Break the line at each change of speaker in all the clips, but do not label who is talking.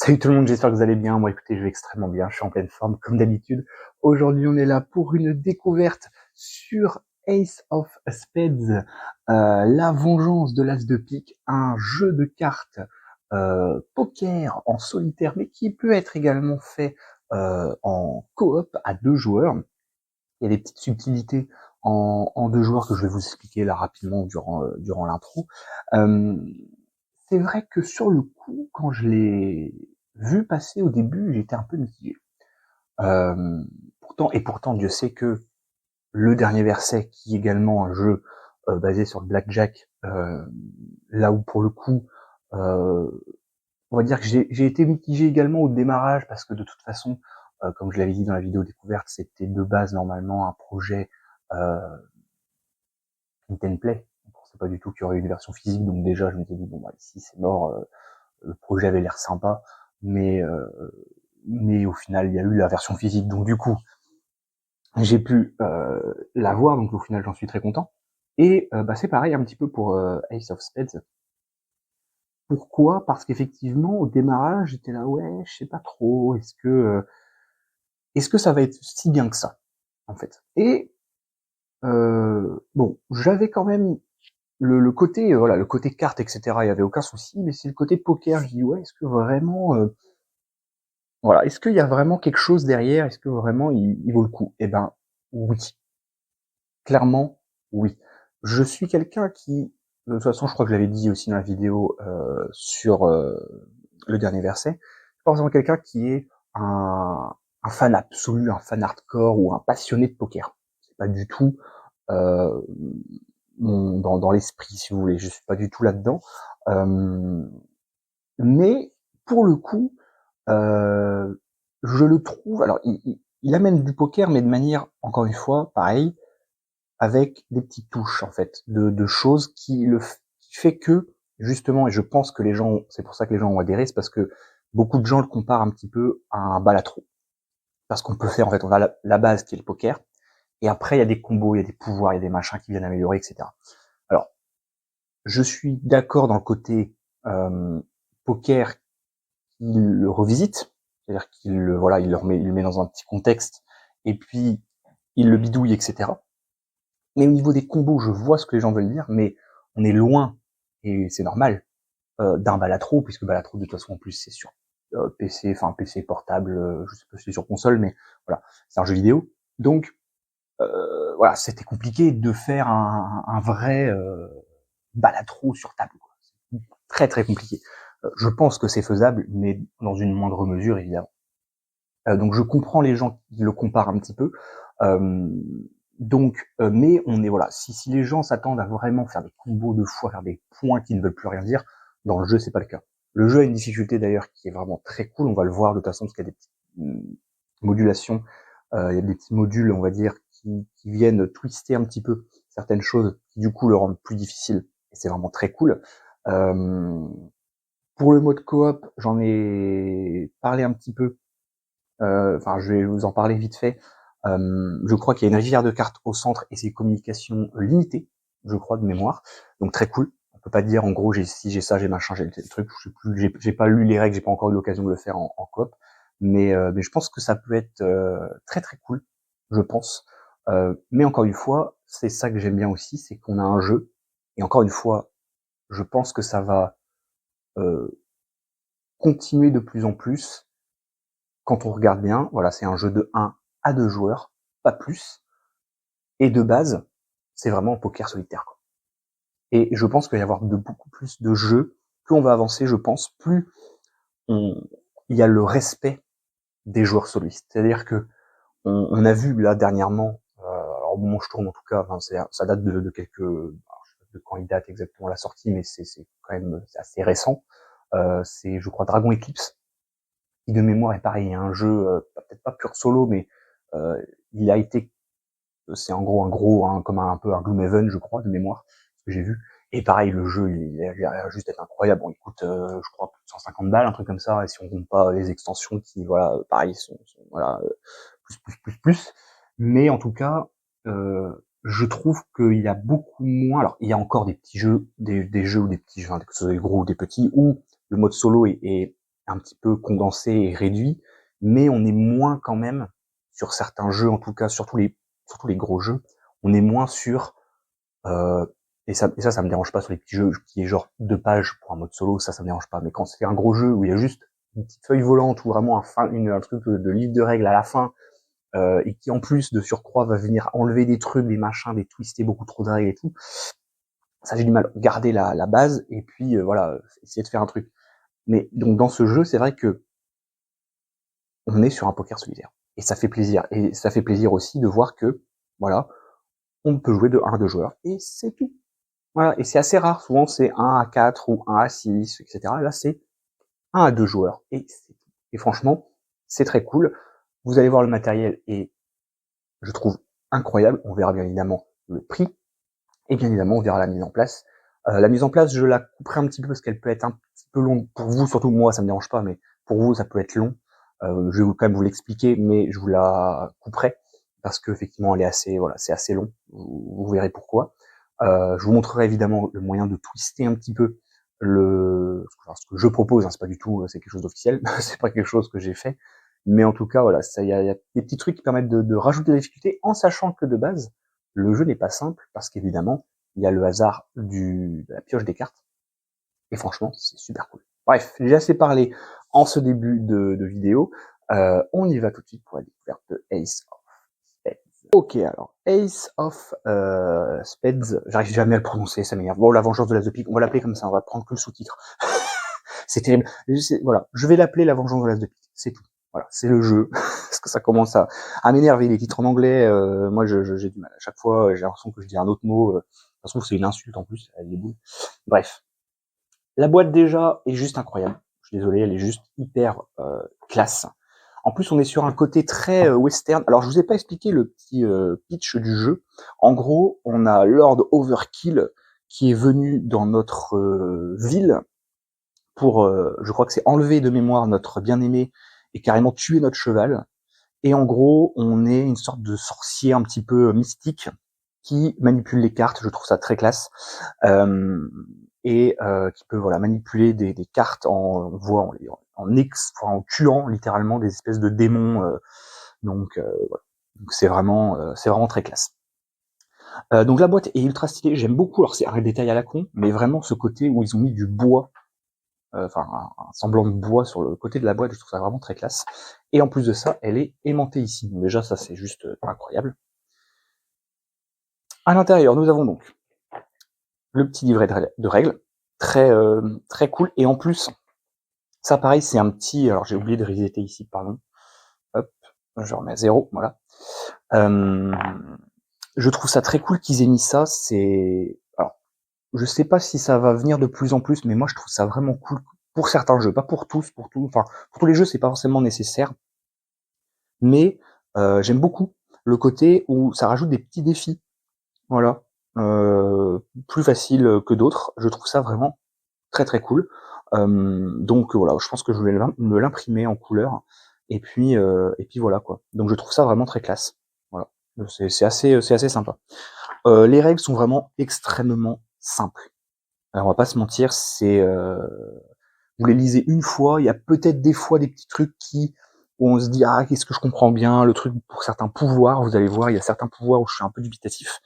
Salut tout le monde, j'espère que vous allez bien. Moi, écoutez, je vais extrêmement bien. Je suis en pleine forme, comme d'habitude. Aujourd'hui, on est là pour une découverte sur Ace of Spades, la vengeance de l'As de pique, un jeu de cartes poker en solitaire, mais qui peut être également fait en coop à 2 joueurs. Il y a des petites subtilités en 2 joueurs que je vais vous expliquer là rapidement durant l'intro. Euh, c'est vrai que sur le coup, quand je l'ai vu passer au début, j'étais un peu mitigé. Euh, pourtant, Dieu sait que le dernier verset, qui est également un jeu basé sur le blackjack, là où pour le coup, euh, on va dire que j'ai été mitigé également au démarrage, parce que de toute façon, comme je l'avais dit dans la vidéo découverte, c'était de base normalement un projet euh, print and play. On pensait pas du tout qu'il y aurait une version physique, donc déjà je m'étais dit bon bah ici c'est mort. Le projet avait l'air sympa, mais euh, mais au final il y a eu la version physique, donc du coup j'ai pu la voir, donc au final j'en suis très content. Et bah, c'est pareil un petit peu pour Ace of Spades. Pourquoi? Parce qu'effectivement au démarrage j'étais là, ouais, je sais pas trop, est-ce que ça va être si bien que ça, en fait. Et bon, j'avais quand même le côté voilà, le côté carte, etc. Il y avait aucun souci, mais c'est le côté poker. Je dis ouais, est-ce que vraiment voilà, est-ce qu'il y a vraiment quelque chose derrière? Est-ce que vraiment il vaut le coup? Eh ben oui, clairement oui. Je suis quelqu'un qui, de toute façon, je crois que je l'avais dit aussi dans la vidéo sur le dernier verset, je suis pas forcément quelqu'un qui est un fan absolu, un fan hardcore ou un passionné de poker. C'est pas du tout euh, dans l'esprit, si vous voulez. Je suis pas du tout là-dedans. Euh, mais pour le coup, euh, je le trouve. Alors, il amène du poker, mais de manière, encore une fois, pareil, avec des petites touches en fait, de choses qui fait que justement, et je pense que les gens, c'est pour ça que les gens ont adhéré, c'est parce que beaucoup de gens le comparent un petit peu à un balatro, parce qu'on peut faire en fait, on a la base qui est le poker, et après il y a des combos, il y a des pouvoirs, il y a des machins qui viennent améliorer, etc. Alors, je suis d'accord dans le côté poker, il le revisite, c'est-à-dire qu'il le, voilà, il le met dans un petit contexte, et puis il le bidouille, etc. Mais au niveau des combos, je vois ce que les gens veulent dire, mais on est loin, et c'est normal, d'un balatro, puisque balatro de toute façon en plus c'est sur PC, enfin PC portable, je sais pas si c'est sur console, mais voilà, c'est un jeu vidéo. Donc voilà, c'était compliqué de faire un vrai balatro sur table, quoi. C'est très très compliqué. Je pense que c'est faisable, mais dans une moindre mesure évidemment. Donc je comprends les gens qui le comparent un petit peu. Euh, mais on est voilà, si les gens s'attendent à vraiment faire des combos de fois, faire des points qui ne veulent plus rien dire, dans le jeu c'est pas le cas. Le jeu a une difficulté d'ailleurs qui est vraiment très cool. On va le voir de toute façon parce qu'il y a des petites modulations, il y a des petits modules, on va dire, qui viennent twister un petit peu certaines choses, qui du coup le rendent plus difficile. Et c'est vraiment très cool. Euh, pour le mode coop, j'en ai parlé un petit peu. Enfin, je vais vous en parler vite fait. Je crois qu'il y a une rivière de cartes au centre et c'est une communication limitée, je crois, de mémoire. Donc très cool. On peut pas dire en gros si j'ai ça, j'ai machin, j'ai le truc. Je sais plus, j'ai pas lu les règles, j'ai pas encore eu l'occasion de le faire en coop. Mais je pense que ça peut être très très cool, je pense. Mais encore une fois, c'est ça que j'aime bien aussi, c'est qu'on a un jeu. Et encore une fois, je pense que ça va euh, continuer de plus en plus. Quand on regarde bien, voilà, c'est un jeu de 1 à 2 joueurs, pas plus. Et de base, c'est vraiment un poker solitaire, quoi. Et je pense qu'il va y avoir de beaucoup plus de jeux. Plus on va avancer, je pense, plus il y a le respect des joueurs soloistes. C'est-à-dire que on a vu là dernièrement, alors au moment où je tourne en tout cas, enfin, ça date de quelques, alors, je sais pas de quand il date exactement la sortie, mais c'est quand même c'est assez récent. C'est, je crois, Dragon Eclipse, qui de mémoire est pareil, un jeu peut-être pas pur solo, mais euh, il a été, c'est en gros un gros, hein, comme un peu un Gloomhaven, je crois, de mémoire, ce que j'ai vu. Et pareil, le jeu, il a l'air juste être incroyable. Bon, il coûte, je crois, plus de 150 balles, un truc comme ça. Et si on compte pas les extensions qui, voilà, pareil, sont voilà, plus. Mais en tout cas, je trouve qu'il y a beaucoup moins. Alors, il y a encore des petits jeux, des jeux ou des petits jeux, que ce soit des gros ou des petits, où le mode solo est un petit peu condensé et réduit, mais on est moins quand même sur certains jeux, en tout cas surtout les gros jeux, on est moins sur et ça me dérange pas sur les petits jeux qui est genre 2 pages pour un mode solo, ça me dérange pas. Mais quand c'est un gros jeu où il y a juste une petite feuille volante ou vraiment un truc de livre de règles à la fin, et qui en plus de surcroît va venir enlever des trucs, des machins, des twister beaucoup trop de règles et tout, ça j'ai du mal. Garder la base et puis voilà, essayer de faire un truc. Mais donc dans ce jeu, c'est vrai que on est sur un poker solitaire. Et ça fait plaisir. Et ça fait plaisir aussi de voir que, voilà, on peut jouer de 1 à 2 joueurs. Et c'est tout. Voilà. Et c'est assez rare. Souvent, c'est 1 à 4 ou 1 à 6, etc. Là, c'est 1 à 2 joueurs. Et c'est tout. Et franchement, c'est très cool. Vous allez voir le matériel et je trouve incroyable. On verra bien évidemment le prix. Et bien évidemment, on verra la mise en place. La mise en place, je la couperai un petit peu parce qu'elle peut être un petit peu longue pour vous, surtout moi, ça me dérange pas, mais pour vous, ça peut être long. Je vais quand même vous l'expliquer, mais je vous la couperai parce que effectivement, elle est assez, voilà, c'est assez long. Vous verrez pourquoi. Je vous montrerai évidemment le moyen de twister un petit peu ce que je propose. Hein, c'est pas du tout, c'est quelque chose d'officiel. C'est pas quelque chose que j'ai fait, mais en tout cas, voilà, il y a des petits trucs qui permettent de rajouter des difficultés en sachant que de base, le jeu n'est pas simple parce qu'évidemment, il y a le hasard de la pioche des cartes. Et franchement, c'est super cool. Bref, j'ai assez parlé en ce début de vidéo. On y va tout de suite pour la découverte de Ace of Spades. Ok, alors Ace of Spades, j'arrive jamais à le prononcer, ça m'énerve. Bon, la vengeance de l'As de pique, on va l'appeler comme ça, on va prendre que le sous-titre. C'est terrible. Voilà, je vais l'appeler la vengeance de l'As de pique, c'est tout. Voilà, c'est le jeu. Parce que ça commence à m'énerver les titres en anglais. Moi, j'ai du mal. À chaque fois, j'ai l'impression que je dis un autre mot. De toute façon, c'est une insulte en plus. Elle est boules. Bref, la boîte déjà est juste incroyable. Je suis désolé, elle est juste hyper classe. En plus, on est sur un côté très western. Alors, je vous ai pas expliqué le petit pitch du jeu. En gros, on a Lord Overkill qui est venu dans notre ville pour, je crois que c'est enlever de mémoire notre bien-aimé et carrément tuer notre cheval. Et en gros, on est une sorte de sorcier un petit peu mystique qui manipule les cartes. Je trouve ça très classe. Et qui peut voilà manipuler des cartes en voit en tuant littéralement des espèces de démons. Donc voilà. Donc c'est vraiment très classe. Donc la boîte est ultra stylée. J'aime beaucoup. Alors c'est un détail à la con, mais vraiment ce côté où ils ont mis du bois, enfin un semblant de bois sur le côté de la boîte, je trouve ça vraiment très classe. Et en plus de ça, elle est aimantée ici. Donc déjà ça c'est juste incroyable. À l'intérieur, nous avons donc le petit livret de règles, très cool. Et en plus, ça pareil, c'est un petit. Alors j'ai oublié de resetter ici, pardon. Hop, je remets à 0, voilà. Je trouve ça très cool qu'ils aient mis ça. Alors, je sais pas si ça va venir de plus en plus, mais moi je trouve ça vraiment cool pour certains jeux, pas pour tous, enfin pour tous les jeux, c'est pas forcément nécessaire. Mais j'aime beaucoup le côté où ça rajoute des petits défis. Voilà. Plus facile que d'autres. Je trouve ça vraiment très cool. Donc voilà, je pense que je vais me l'imprimer en couleur. Et puis voilà quoi. Donc je trouve ça vraiment très classe. Voilà. C'est assez sympa. Les règles sont vraiment extrêmement simples. Alors on va pas se mentir, vous les lisez une fois, il y a peut-être des fois des petits trucs où on se dit ah qu'est-ce que je comprends bien, le truc pour certains pouvoirs, vous allez voir, il y a certains pouvoirs où je suis un peu dubitatif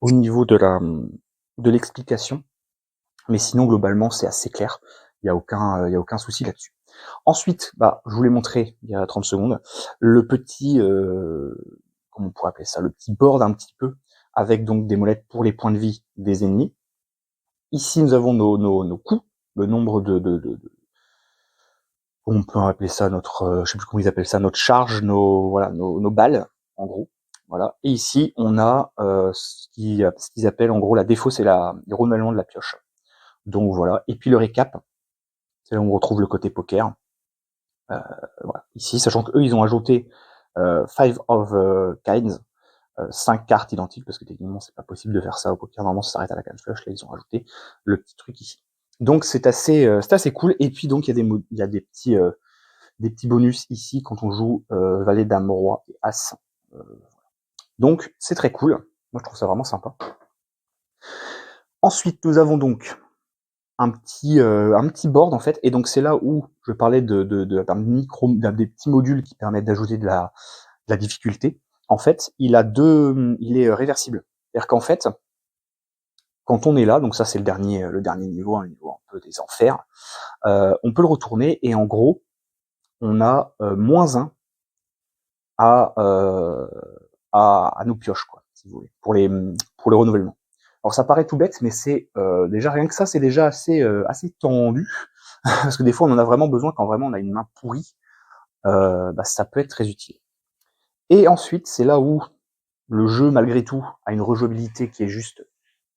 au niveau de l'explication, mais sinon globalement c'est assez clair, il y a aucun souci là-dessus. Ensuite, bah je vous l'ai montré il y a 30 secondes, le petit comment on pourrait appeler ça, le petit board un petit peu avec donc des molettes pour les points de vie des ennemis. Ici nous avons nos coups, le nombre on peut appeler ça notre, je sais plus comment ils appellent ça, notre charge, nos balles, en gros. Voilà. Et ici, on a ce qu'ils appellent en gros la défausse et les renouvellement de la pioche. Donc voilà. Et puis le récap, c'est là où on retrouve le côté poker. Voilà. Ici, sachant qu'eux, ils ont ajouté Five of Kinds, 5 cartes identiques, parce que techniquement, c'est pas possible de faire ça au poker. Normalement, ça s'arrête à la cage flush. Là, ils ont rajouté le petit truc ici. Donc c'est assez cool. Et puis donc il y a des petits bonus ici quand on joue valet, dame, roi et as. Donc c'est très cool. Moi je trouve ça vraiment sympa. Ensuite nous avons donc un petit board en fait, et donc c'est là où je parlais d'un des petits modules qui permettent d'ajouter de la difficulté. En fait, il est réversible. C'est-à-dire qu'en fait, quand on est là, donc ça c'est le dernier niveau, un niveau un peu des enfers, on peut le retourner et en gros, on a -1 à, à nos pioches, quoi, si vous voulez, pour les renouvellements. Alors ça paraît tout bête, mais c'est déjà rien que ça, c'est déjà assez tendu, parce que des fois on en a vraiment besoin quand vraiment on a une main pourrie, ça peut être très utile. Et ensuite, c'est là où le jeu, malgré tout, a une rejouabilité qui est juste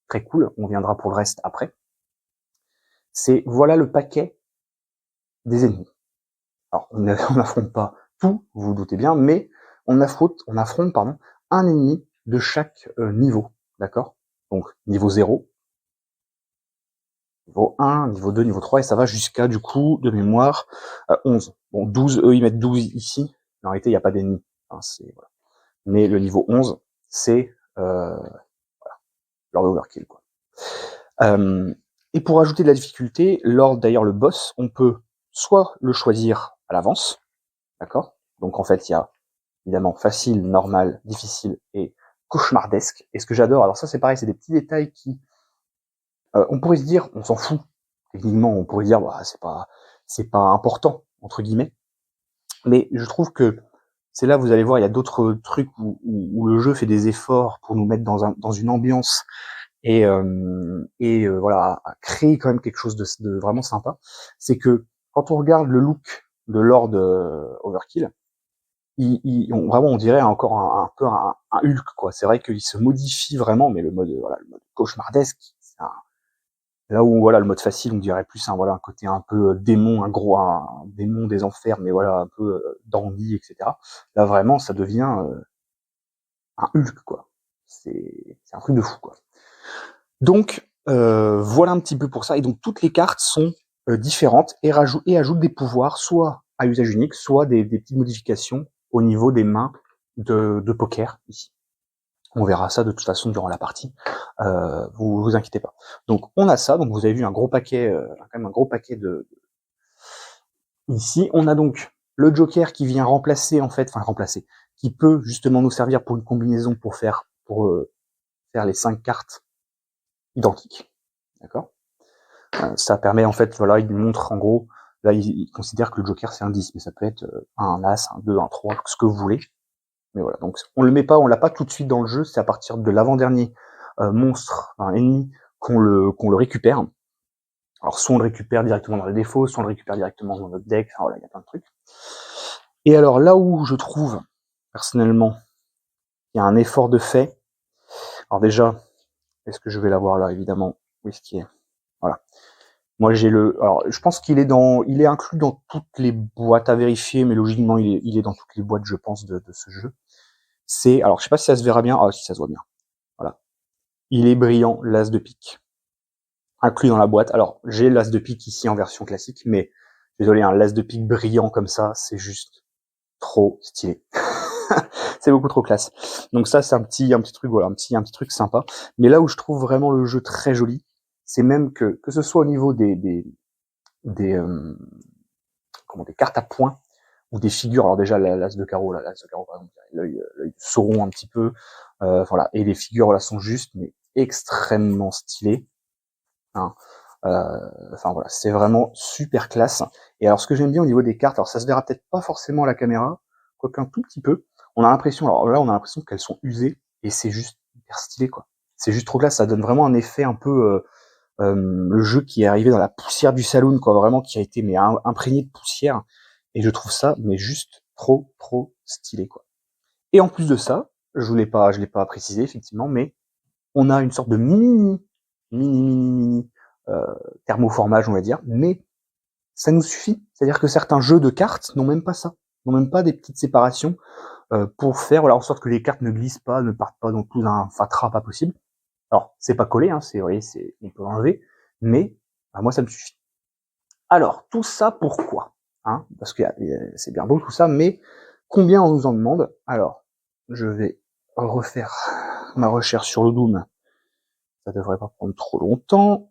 très cool. On viendra pour le reste après. C'est voilà le paquet des ennemis. Alors, on n'affronte pas tout, vous vous doutez bien, mais on affronte un ennemi de chaque niveau, d'accord? Donc, niveau 0, niveau 1, niveau 2, niveau 3, et ça va jusqu'à, du coup, de mémoire, 11. Bon, 12, eux, ils mettent 12 ici. En réalité, il n'y a pas d'ennemis. Hein, voilà. Mais le niveau 11, c'est Lord Overkill, quoi. Et pour ajouter de la difficulté, lors d'ailleurs le boss, on peut soit le choisir à l'avance, d'accord? Donc en fait, il y a évidemment facile, normal, difficile et cauchemardesque. Et ce que j'adore, alors ça c'est pareil, c'est des petits détails qui, on pourrait se dire, on s'en fout. Techniquement, on pourrait dire, bah, c'est pas important entre guillemets. Mais je trouve que c'est là, vous allez voir, il y a d'autres trucs où le jeu fait des efforts pour nous mettre dans une ambiance et voilà, à créer quand même quelque chose de vraiment sympa. C'est que quand on regarde le look de Lord Overkill, vraiment on dirait encore un peu un Hulk, quoi. C'est vrai qu'il se modifie vraiment, mais le mode cauchemardesque, là où voilà le mode facile, on dirait plus un côté un peu démon, un démon des enfers, mais voilà un peu dandy, etc. Là vraiment, ça devient un Hulk, quoi. C'est un truc de fou, quoi. Donc voilà un petit peu pour ça. Et donc toutes les cartes sont différentes et ajoutent des pouvoirs, soit à usage unique, soit des petites modifications au niveau des mains de poker ici. On verra ça de toute façon durant la partie. Vous inquiétez pas. Donc on a ça. Donc vous avez vu un gros paquet, quand même un gros paquet de ici. On a donc le Joker qui vient remplacer, qui peut justement nous servir pour une combinaison pour faire les 5 cartes identiques. D'accord? Ça permet en fait, voilà, il montre en gros, là il considère que le Joker c'est un 10, mais ça peut être un As, un 2, un 3, ce que vous voulez. Mais voilà, donc on l'a pas tout de suite dans le jeu, c'est à partir de l'avant-dernier monstre, ennemi, qu'on le récupère. Alors soit on le récupère directement dans les défauts, soit on le récupère directement dans notre deck, enfin, voilà, il y a plein de trucs. Et alors là où je trouve, personnellement, il y a un effort de fait, alors déjà, est-ce que je vais l'avoir là, évidemment, où est-ce qu'il est? Voilà. Moi, alors, je pense il est inclus dans toutes les boîtes à vérifier, mais logiquement, il est dans toutes les boîtes, je pense, de ce jeu. Alors, je sais pas si ça se verra bien. Ah, si ça se voit bien. Voilà. Il est brillant, l'as de pique. Inclus dans la boîte. Alors, j'ai l'as de pique ici en version classique, mais désolé, un l'as de pique brillant comme ça, c'est juste trop stylé. C'est beaucoup trop classe. Donc ça, c'est un petit truc, voilà, un petit truc sympa. Mais là où je trouve vraiment le jeu très joli, c'est même que ce soit au niveau des des cartes à points ou des figures. Alors déjà l'as de carreau, l'as de carreau par exemple, l'œil de Sauron un petit peu, voilà. Et les figures là sont justes mais extrêmement stylées. Hein. Enfin voilà, c'est vraiment super classe. Et alors ce que j'aime bien au niveau des cartes, alors ça se verra peut-être pas forcément à la caméra, quoique un tout petit peu. On a l'impression qu'elles sont usées et c'est juste hyper stylé, quoi. C'est juste trop classe, ça donne vraiment un effet un peu le jeu qui est arrivé dans la poussière du saloon, quoi, vraiment qui a été imprégné de poussière. Et je trouve ça mais juste trop stylé, quoi. Et en plus de ça, je l'ai pas précisé effectivement, mais on a une sorte de mini thermoformage, on va dire, mais ça nous suffit. C'est-à-dire que certains jeux de cartes n'ont même pas ça, n'ont même pas des petites séparations pour faire voilà, en sorte que les cartes ne glissent pas, ne partent pas dans tout un fatras pas possible. Alors, c'est pas collé, hein, vous voyez, on peut enlever, mais moi ça me suffit. Alors, tout ça pourquoi, hein? Parce que c'est bien beau tout ça, mais combien on nous en demande? Alors, je vais refaire ma recherche sur le Doom. Ça devrait pas prendre trop longtemps.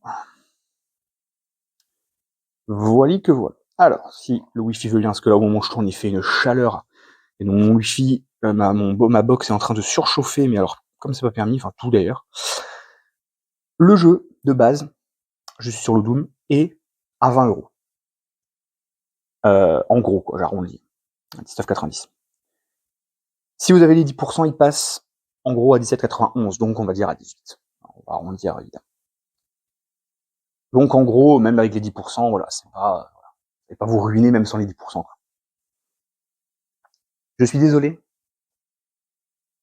Voilà que voilà. Alors, si le Wi-Fi veut bien, parce que là, au moment où je tourne, il fait une chaleur, et donc mon Wi-Fi, ma box est en train de surchauffer, mais alors, comme c'est pas permis, enfin, tout d'ailleurs. Le jeu, de base, je suis sur le Doom, est à 20 €. En gros, quoi, j'arrondis. 19,90. Si vous avez les 10%, il passe, en gros, à 17,91, donc on va dire à 18. On va arrondir, évidemment. Donc, en gros, même avec les 10%, voilà, c'est pas vous ruiner même sans les 10%, quoi. Je suis désolé,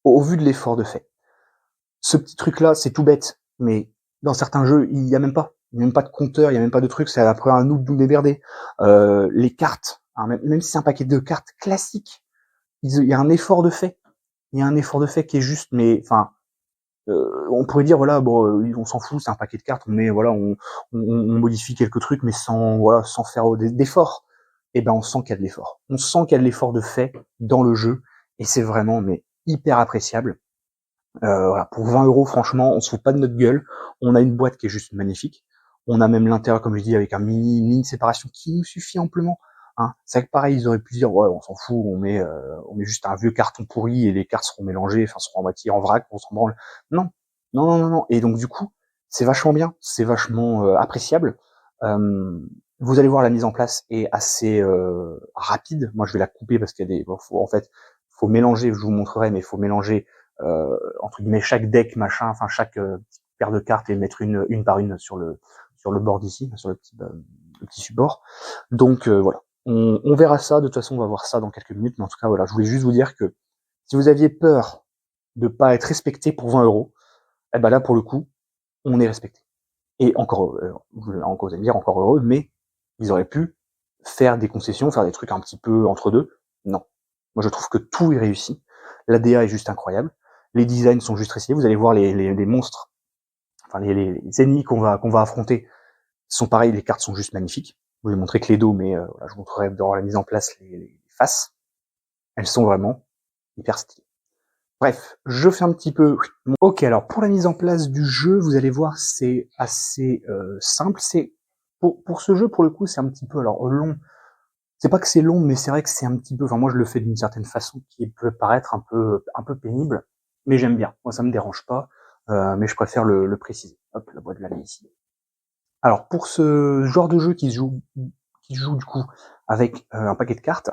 au vu de l'effort de fait. Ce petit truc-là, c'est tout bête, mais dans certains jeux, il y a même pas. Il y a même pas de compteur, il y a même pas de truc, c'est après un noob démerdé. Les cartes, hein, même si c'est un paquet de cartes classiques, il y a un effort de fait. Il y a un effort de fait qui est juste, mais enfin, on pourrait dire voilà, bon, on s'en fout, c'est un paquet de cartes, mais voilà, on modifie quelques trucs, mais sans faire d'effort. Et ben, on sent qu'il y a de l'effort. On sent qu'il y a de l'effort de fait dans le jeu, et c'est vraiment mais hyper appréciable. Voilà, pour 20 €, franchement, on se fout pas de notre gueule. On a une boîte qui est juste magnifique. On a même l'intérieur, comme je dis, avec un mini séparation qui nous suffit amplement. Hein. C'est vrai que pareil, ils auraient pu dire, ouais, on s'en fout, on met juste un vieux carton pourri et les cartes seront mélangées, enfin, seront à moitié en vrac, on s'en branle. Non. Non, non, non, non. Et donc, du coup, c'est vachement bien, c'est vachement appréciable. Vous allez voir, la mise en place est assez rapide. Moi, je vais la couper parce qu'il y a en fait, faut mélanger, je vous montrerai, mais il faut mélanger entre guillemets chaque deck machin, enfin chaque paire de cartes et mettre une par une sur le board ici, sur le petit support. Donc voilà, on verra ça. De toute façon, on va voir ça dans quelques minutes. Mais en tout cas, voilà, je voulais juste vous dire que si vous aviez peur de pas être respecté pour 20 €, eh ben là pour le coup, on est respecté. Et encore, vous allez me dire encore heureux, mais ils auraient pu faire des concessions, faire des trucs un petit peu entre deux. Non. Moi, je trouve que tout est réussi. L'ADA est juste incroyable. Les designs sont juste réussis. Vous allez voir les monstres, enfin les ennemis qu'on va affronter sont pareils. Les cartes sont juste magnifiques. Je vous ai montré que les dos, mais voilà, je vous montrerai dans la mise en place les faces. Elles sont vraiment hyper stylées. Bref, je fais un petit peu. Ok, alors pour la mise en place du jeu, vous allez voir, c'est assez simple. C'est pour ce jeu, pour le coup, c'est un petit peu alors long. C'est pas que c'est long, mais c'est vrai que c'est un petit peu. Enfin, moi, je le fais d'une certaine façon qui peut paraître un peu pénible, mais j'aime bien. Moi, ça me dérange pas, mais je préfère le préciser. Hop, la boîte de la main ici. Alors, pour ce genre de jeu qui se joue du coup avec un paquet de cartes,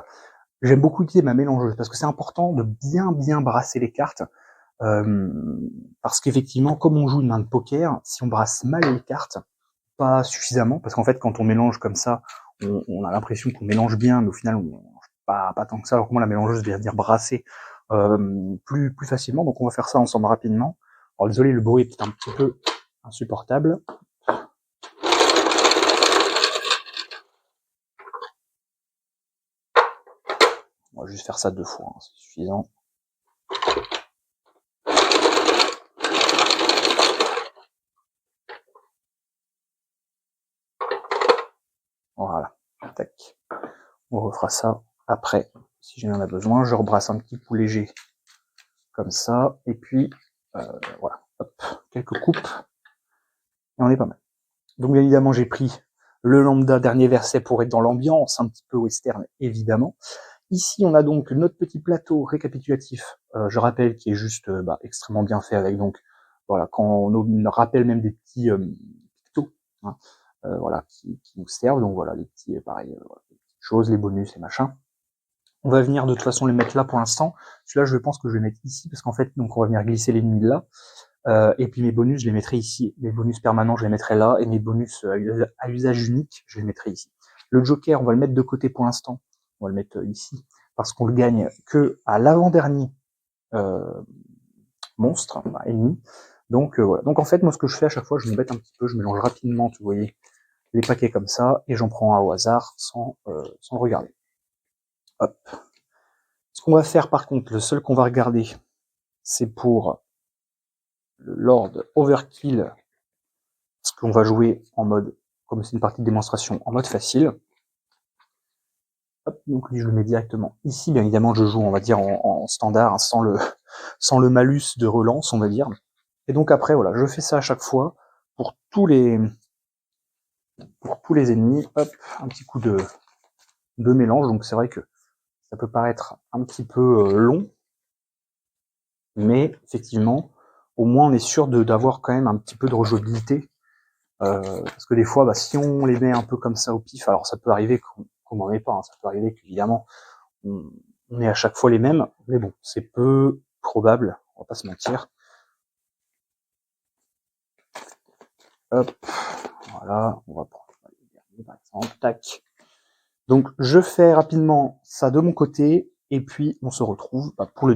j'aime beaucoup utiliser ma mélangeuse parce que c'est important de bien brasser les cartes. Parce qu'effectivement, comme on joue une main de poker, si on brasse mal les cartes, pas suffisamment, parce qu'en fait, quand on mélange comme ça, on a l'impression qu'on mélange bien, mais au final, on mélange pas tant que ça. Alors que moi, la mélangeuse veut dire brasser plus facilement. Donc, on va faire ça ensemble rapidement. Alors, désolé, le bruit est un petit peu insupportable. On va juste faire ça 2 fois, hein, c'est suffisant. Voilà, tac. On refera ça après, si j'en ai besoin. Je rebrasse un petit coup léger, comme ça, et puis voilà, hop, quelques coupes, et on est pas mal. Donc bien évidemment, j'ai pris le lambda dernier verset pour être dans l'ambiance, un petit peu western, évidemment. Ici, on a donc notre petit plateau récapitulatif, je rappelle, qui est juste extrêmement bien fait avec donc, voilà, quand on rappelle même des petits pictos, hein, voilà, qui nous servent, donc voilà, les petits, pareil, voilà, les petites choses, les bonus, les machins. On va venir de toute façon les mettre là pour l'instant. Celui-là, je pense que je vais mettre ici, parce qu'en fait, donc on va venir glisser l'ennemi là. Et puis mes bonus, je les mettrai ici. Les bonus permanents, je les mettrai là. Et mes bonus à usage unique, je les mettrai ici. Le Joker, on va le mettre de côté pour l'instant. On va le mettre ici. Parce qu'on le gagne que à l'avant-dernier monstre, enfin, ennemi. Donc voilà. Donc en fait, moi, ce que je fais à chaque fois, je m'embête un petit peu. Je mélange rapidement, vous voyez, les paquets comme ça. Et j'en prends un au hasard sans le regarder. Hop. Ce qu'on va faire par contre, le seul qu'on va regarder, c'est pour le Lord Overkill, parce qu'on va jouer en mode, comme c'est une partie de démonstration, en mode facile. Hop, donc lui je le mets directement ici, bien évidemment je joue on va dire en standard, hein, sans le malus de relance on va dire. Et donc après voilà, je fais ça à chaque fois pour tous les pour tous les ennemis. Hop, un petit coup de mélange. Donc c'est vrai que ça peut paraître un petit peu long, mais effectivement, au moins on est sûr d'avoir quand même un petit peu de rejouabilité. Parce que des fois, bah, si on les met un peu comme ça au pif, alors ça peut arriver qu'on n'en ait pas, hein, ça peut arriver qu'évidemment on est à chaque fois les mêmes, mais bon, c'est peu probable, on va pas se mentir. Hop, voilà, on va prendre le dernier par exemple, tac. Donc je fais rapidement ça de mon côté, et puis on se retrouve pour le...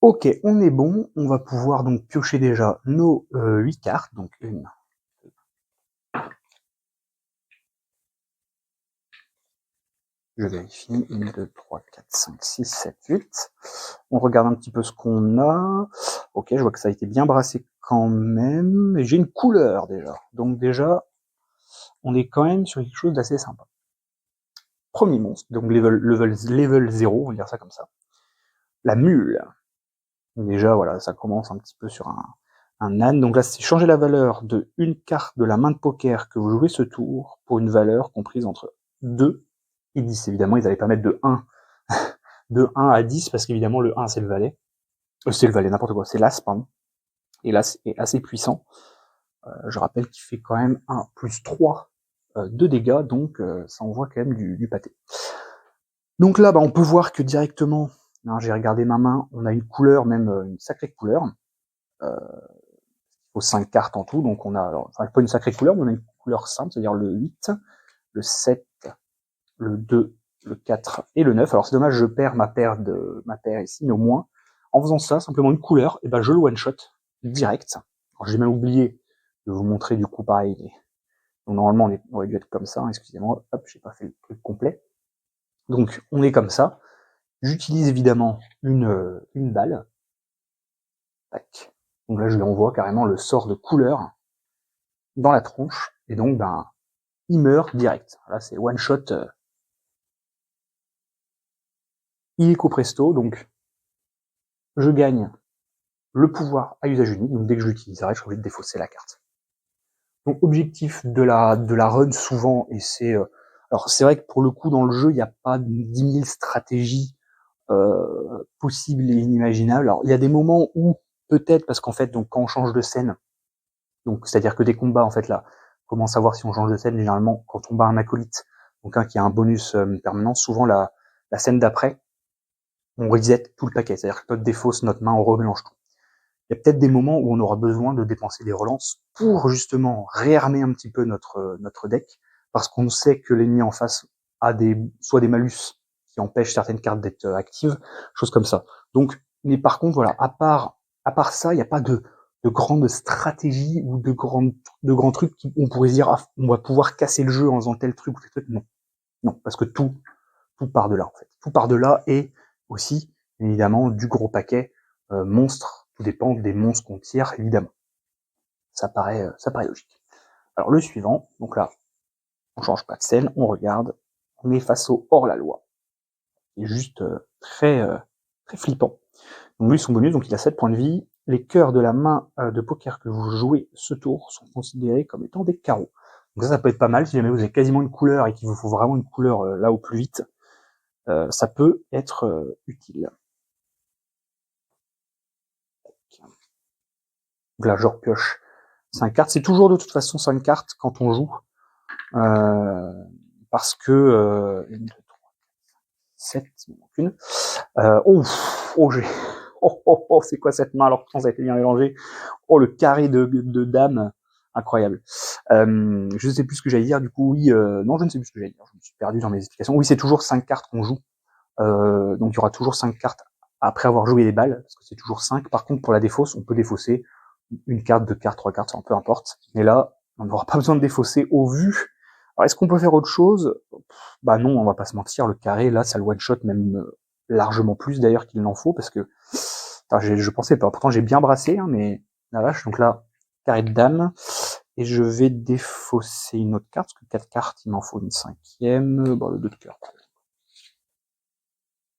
Ok, on est bon, on va pouvoir donc piocher déjà nos 8 cartes, donc une. Je vérifie, 1, 2, 3, 4, 5, 6, 7, 8. On regarde un petit peu ce qu'on a. Ok, je vois que ça a été bien brassé quand même. Et j'ai une couleur déjà. Donc déjà, on est quand même sur quelque chose d'assez sympa. Premier monstre, donc level 0, on va dire ça comme ça. La mule. Déjà, voilà, ça commence un petit peu sur un âne. Donc là, c'est changer la valeur de une carte de la main de poker que vous jouez ce tour pour une valeur comprise entre 2 et 10. Évidemment, ils n'allaient pas mettre de 1 à 10 parce qu'évidemment, le 1, c'est le valet. C'est le valet, n'importe quoi. C'est l'as, pardon. Et l'as est assez puissant. Je rappelle qu'il fait quand même 1 plus 3 de dégâts, donc ça envoie quand même du pâté. Donc là, bah, on peut voir que directement, hein, j'ai regardé ma main, on a une couleur, même une sacrée couleur. Il faut 5 cartes en tout, donc on a, alors, enfin pas une sacrée couleur, mais on a une couleur simple, c'est-à-dire le 8, le 7, le 2, le 4 et le 9. Alors c'est dommage, je perds ma paire ici, mais au moins, en faisant ça, simplement une couleur, et ben je le one-shot direct. Alors j'ai même oublié de vous montrer du coup pareil. Donc normalement on aurait dû être comme ça, hein, excusez-moi, hop, j'ai pas fait le truc complet. Donc on est comme ça. J'utilise évidemment une balle. Tac. Donc là je lui envoie carrément le sort de couleur dans la tronche, et donc ben il meurt direct. Là c'est one shot illico presto, donc je gagne le pouvoir à usage unique, donc dès que je l'utiliserai, je serai obligé de défausser la carte. Donc objectif de la run souvent, et c'est alors c'est vrai que pour le coup dans le jeu il n'y a pas 10 000 stratégies possibles et inimaginables. Alors il y a des moments où peut-être, parce qu'en fait donc quand on change de scène, donc c'est-à-dire que des combats en fait là, comment savoir si on change de scène? Généralement quand on bat un acolyte, donc un qui a un bonus permanent, souvent la scène d'après, on reset tout le paquet, c'est-à-dire que notre défausse notre main, on remélange tout. Il y a peut-être des moments où on aura besoin de dépenser des relances pour justement réarmer un petit peu notre deck, parce qu'on sait que l'ennemi en face a soit des malus qui empêchent certaines cartes d'être actives, choses comme ça. Donc, mais par contre, voilà, à part ça, il n'y a pas de grande stratégie ou de grands trucs où on pourrait se dire, ah, on va pouvoir casser le jeu en faisant tel truc ou tel truc. Non. Non, parce que tout part de là, en fait. Tout part de là, et aussi, évidemment, du gros paquet monstre. Tout dépend des monstres qu'on tire, évidemment. Ça paraît logique. Alors le suivant, donc là, on change pas de scène, on regarde, on est face au hors-la-loi. C'est juste très flippant. Donc lui, son bonus, donc il a 7 points de vie. Les cœurs de la main de poker que vous jouez ce tour sont considérés comme étant des carreaux. Donc ça peut être pas mal si jamais vous avez quasiment une couleur et qu'il vous faut vraiment une couleur là au plus vite. Ça peut être utile. Donc là, je repioche 5 cartes. C'est toujours de toute façon 5 cartes quand on joue. Parce que 1, 2, 3, 7, il manque une. C'est quoi cette main? Alors pourtant ça a été bien mélangé. Oh, le carré de dame, incroyable. Je ne sais plus ce que j'allais dire, du coup, oui, non, je ne sais plus ce que j'allais dire, je me suis perdu dans mes explications. Oui, c'est toujours 5 cartes qu'on joue. Donc il y aura toujours 5 cartes après avoir joué les balles, parce que c'est toujours 5. Par contre, pour la défausse, on peut défausser une carte, 2 cartes, 3 cartes, peu importe. Mais là, on n'aura pas besoin de défausser au vu. Alors, est-ce qu'on peut faire autre chose? Bah non, on va pas se mentir, le carré, là, ça le one-shot même largement plus d'ailleurs qu'il n'en faut, parce que je pensais pas. Pourtant, j'ai bien brassé, hein, mais la vache. Donc là, carré de dame. Et je vais défausser une autre carte, parce que 4 cartes, il m'en faut une 5e. Bon, le 2 de cœur.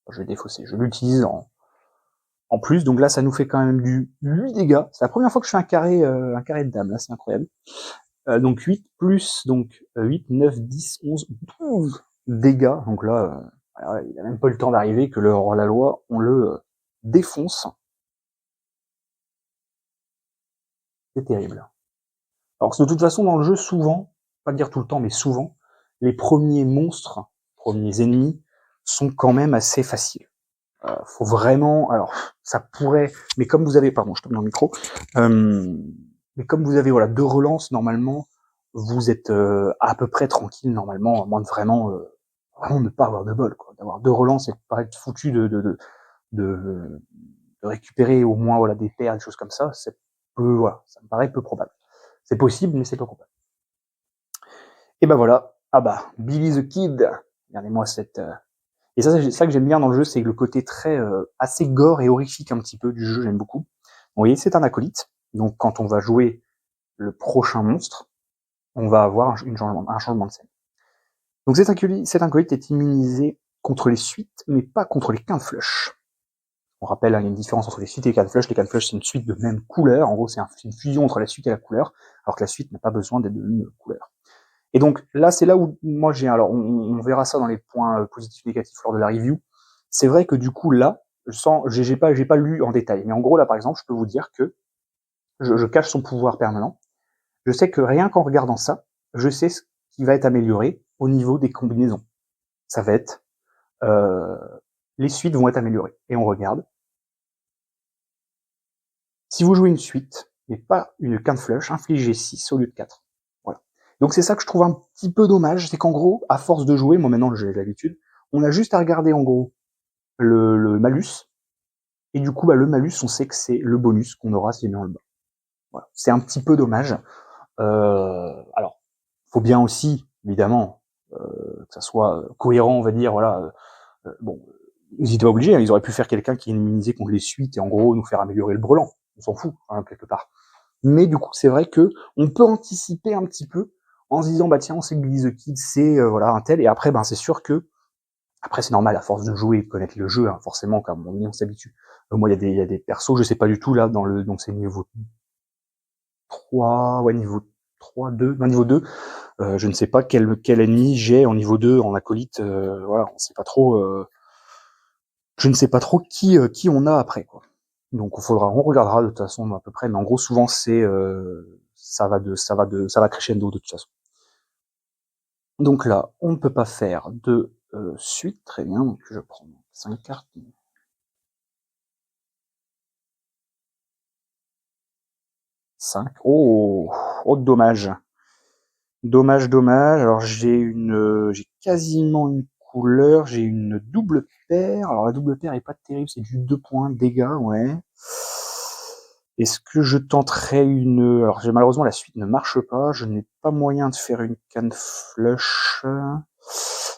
Je vais défausser. Je l'utilise en plus. Donc là, ça nous fait quand même du 8 dégâts. C'est la première fois que je fais un carré de dame. Là, c'est incroyable. Donc 8 plus donc 8, 9, 10, 11, 12 dégâts. Donc là, il a même pas eu le temps d'arriver que le hors-la-loi, on le défonce. C'est terrible. Alors de toute façon, dans le jeu, souvent, pas dire tout le temps, mais souvent, les premiers monstres, premiers ennemis, sont quand même assez faciles. Faut vraiment, alors ça pourrait, mais comme vous avez, pardon, je tombe dans le micro, mais comme vous avez voilà 2 relances normalement, vous êtes à peu près tranquille normalement, à moins de vraiment, vraiment ne pas avoir de bol, quoi. D'avoir 2 relances et de pas être foutu de, de récupérer au moins voilà des paires, des choses comme ça, c'est peu, voilà, ça me paraît peu probable. C'est possible, mais c'est peu probable. Et ben voilà, ah bah Billy the Kid, regardez-moi cette et ça, c'est ça que j'aime bien dans le jeu, c'est le côté très assez gore et horrifique un petit peu du jeu, j'aime beaucoup. Vous voyez, c'est un acolyte. Donc quand on va jouer le prochain monstre, on va avoir un changement de scène. Donc cet acolyte est immunisé contre les suites, mais pas contre les quinflush. On rappelle, il y a une différence entre les suites et les quinflush. Les quinflush, c'est une suite de même couleur. En gros, c'est une fusion entre la suite et la couleur, alors que la suite n'a pas besoin d'être de même couleur. Et donc là, c'est là où moi j'ai, alors on verra ça dans les points positifs et négatifs lors de la review. C'est vrai que du coup là, j'ai pas lu en détail, mais en gros là par exemple, je peux vous dire que je cache son pouvoir permanent. Je sais que rien qu'en regardant ça, je sais ce qui va être amélioré au niveau des combinaisons. Ça va être euh, les suites vont être améliorées. Et on regarde. Si vous jouez une suite et pas une quinte flush, infligez 6 au lieu de 4. Voilà. Donc c'est ça que je trouve un petit peu dommage, c'est qu'en gros, à force de jouer, moi maintenant j'ai l'habitude, on a juste à regarder en gros le malus, et du coup bah, le malus, on sait que c'est le bonus qu'on aura si on met en le bas. Voilà. C'est un petit peu dommage. Alors, faut bien aussi, évidemment, que ça soit cohérent, on va dire, voilà. Bon, ils étaient pas obligés, hein, ils auraient pu faire quelqu'un qui est immunisé contre les suites et en gros nous faire améliorer le brelan. On s'en fout, hein, quelque part. Mais du coup, c'est vrai que on peut anticiper un petit peu en se disant bah tiens, on sait que Billy the Kid c'est voilà un tel, et après ben c'est sûr que après c'est normal à force de jouer et de connaître le jeu, hein, forcément comme on s'habitue. Moi il y a des persos, je sais pas du tout là dans le, donc c'est niveau 3, ouais niveau 3, 2, non niveau 2, je ne sais pas quel ennemi j'ai en niveau 2 en acolyte, voilà, on sait pas trop, je ne sais pas trop qui on a après quoi. Donc on regardera de toute façon à peu près, mais en gros souvent c'est ça va crescendo de toute façon. Donc là, on ne peut pas faire de suite, très bien, donc je prends 5 cartes. 5. Oh, oh dommage. Dommage, dommage. Alors j'ai quasiment une couleur, j'ai une double paire. Alors la double paire est pas terrible, c'est du 2 points de dégâts, ouais. Est-ce que je tenterai une... Alors malheureusement la suite ne marche pas, je n'ai pas moyen de faire une canne flush.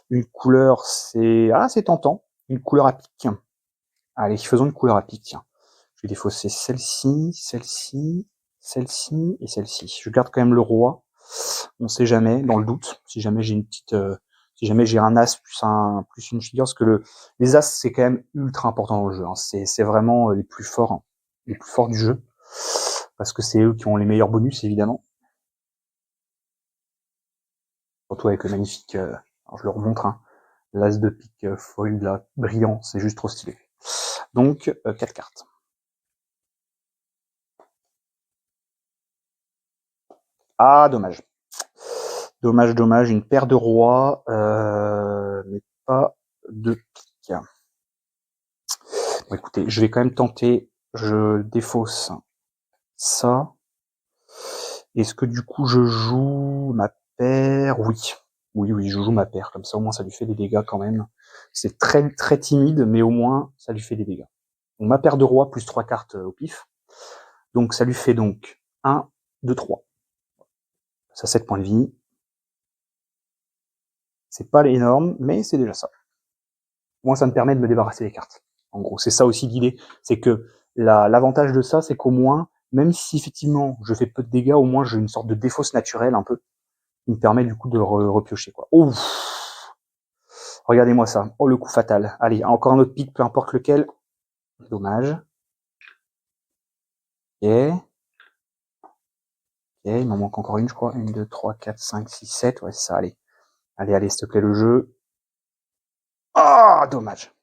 Une couleur, c'est tentant. Une couleur à pic. Allez, faisons une couleur à pic, tiens. Je vais défausser celle-ci, celle-ci, celle-ci et celle-ci. Je garde quand même le roi. On sait jamais, dans le doute, si jamais j'ai une petite... si jamais j'ai un as plus une figure, parce que les as, c'est quand même ultra important dans le jeu. Hein. C'est vraiment les plus forts, hein, les plus forts du jeu. Parce que c'est eux qui ont les meilleurs bonus, évidemment. Surtout avec le magnifique... alors je le remontre, hein. L'as de pique foil, là, brillant, c'est juste trop stylé. Donc, 4 cartes. Ah, dommage. Dommage, dommage. Une paire de rois, mais pas de pique. Bon, écoutez, je vais quand même tenter. Je défausse ça. Est-ce que du coup je joue ma paire? Oui. Oui, oui, je joue ma paire. Comme ça, au moins, ça lui fait des dégâts quand même. C'est très, très timide, mais au moins, ça lui fait des dégâts. Donc, ma paire de rois plus 3 cartes au pif. Donc, ça lui fait donc 1, 2, 3. Ça, 7 points de vie. C'est pas énorme, mais c'est déjà ça. Moi, ça me permet de me débarrasser des cartes. En gros, c'est ça aussi l'idée. C'est que l'avantage de ça, c'est qu'au moins, même si effectivement je fais peu de dégâts, au moins j'ai une sorte de défausse naturelle un peu, qui me permet du coup de repiocher quoi. Ouf. Regardez-moi ça. Oh le coup fatal. Allez, encore un autre pic, peu importe lequel. Dommage. Ok. il m'en manque encore une, je crois. 1, 2, 3, 4, 5, 6, 7. Ouais, c'est ça, allez. Allez, s'il te plaît, le jeu. Ah, dommage.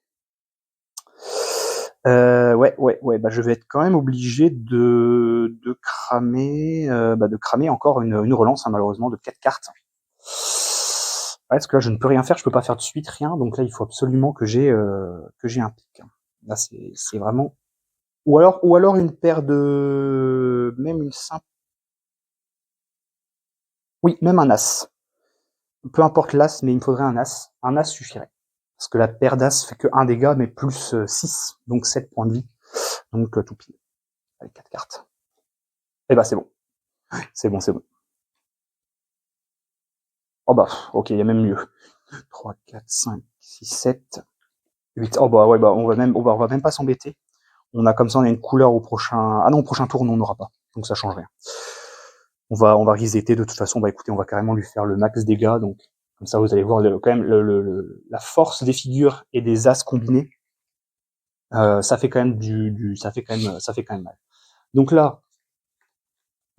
Ouais, bah, je vais être quand même obligé de cramer, encore une relance, hein, malheureusement, de 4 cartes. Ouais, parce que là, je ne peux rien faire, je peux pas faire de suite, rien. Donc là, il faut absolument que j'ai un pic. Là, c'est vraiment. Ou alors une paire de, même une simple. Oui, même un as. Peu importe l'as, mais il me faudrait un as. Un as suffirait. Parce que la paire d'as fait que 1 dégât, mais plus 6, donc 7 points de vie. Donc tout pile. Allez, 4 cartes. Et bah c'est bon. C'est bon, c'est bon. Oh bah, ok, il y a même mieux. 3, 4, 5, 6, 7, 8. Oh bah ouais, bah on va même pas s'embêter. On a comme ça, on a une couleur au prochain. Ah non, au prochain tour, on n'aura pas. Donc ça change rien. On va resetter de toute façon. Bah écoutez, on va carrément lui faire le max dégâts. Donc comme ça, vous allez voir quand même la force des figures et des as combinés. Ça fait quand même ça fait quand même mal. Donc là,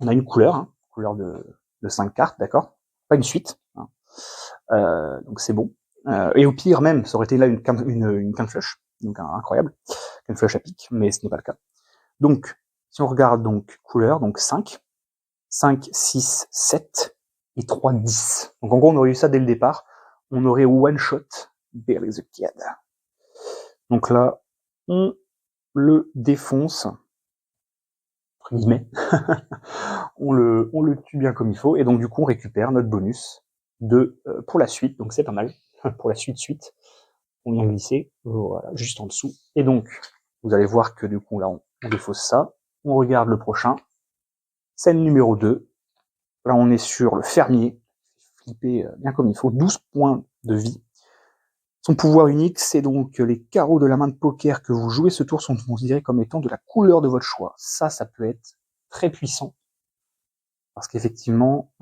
on a une couleur, hein, couleur de 5 cartes, d'accord. Pas une suite. Hein. Donc c'est bon. Et au pire même, ça aurait été là une quinte flush, donc incroyable, une flush à pique, mais ce n'est pas le cas. Donc, si on regarde donc couleur, donc 5, 6, 7 et 3, 10. Donc en gros, on aurait eu ça dès le départ. On aurait one shot Barry the Kid. Donc là, on le défonce, entre guillemets. on le tue bien comme il faut, et donc du coup, on récupère notre bonus pour la suite. Donc c'est pas mal pour la suite. On vient glisser, voilà, juste en dessous. Et donc, vous allez voir que du coup, là, on défausse ça. On regarde le prochain. Scène numéro 2. Là, on est sur le fermier. Flipper bien comme il faut. 12 points de vie. Son pouvoir unique, c'est donc que les carreaux de la main de poker que vous jouez ce tour sont considérés comme étant de la couleur de votre choix. Ça peut être très puissant. Parce qu'effectivement,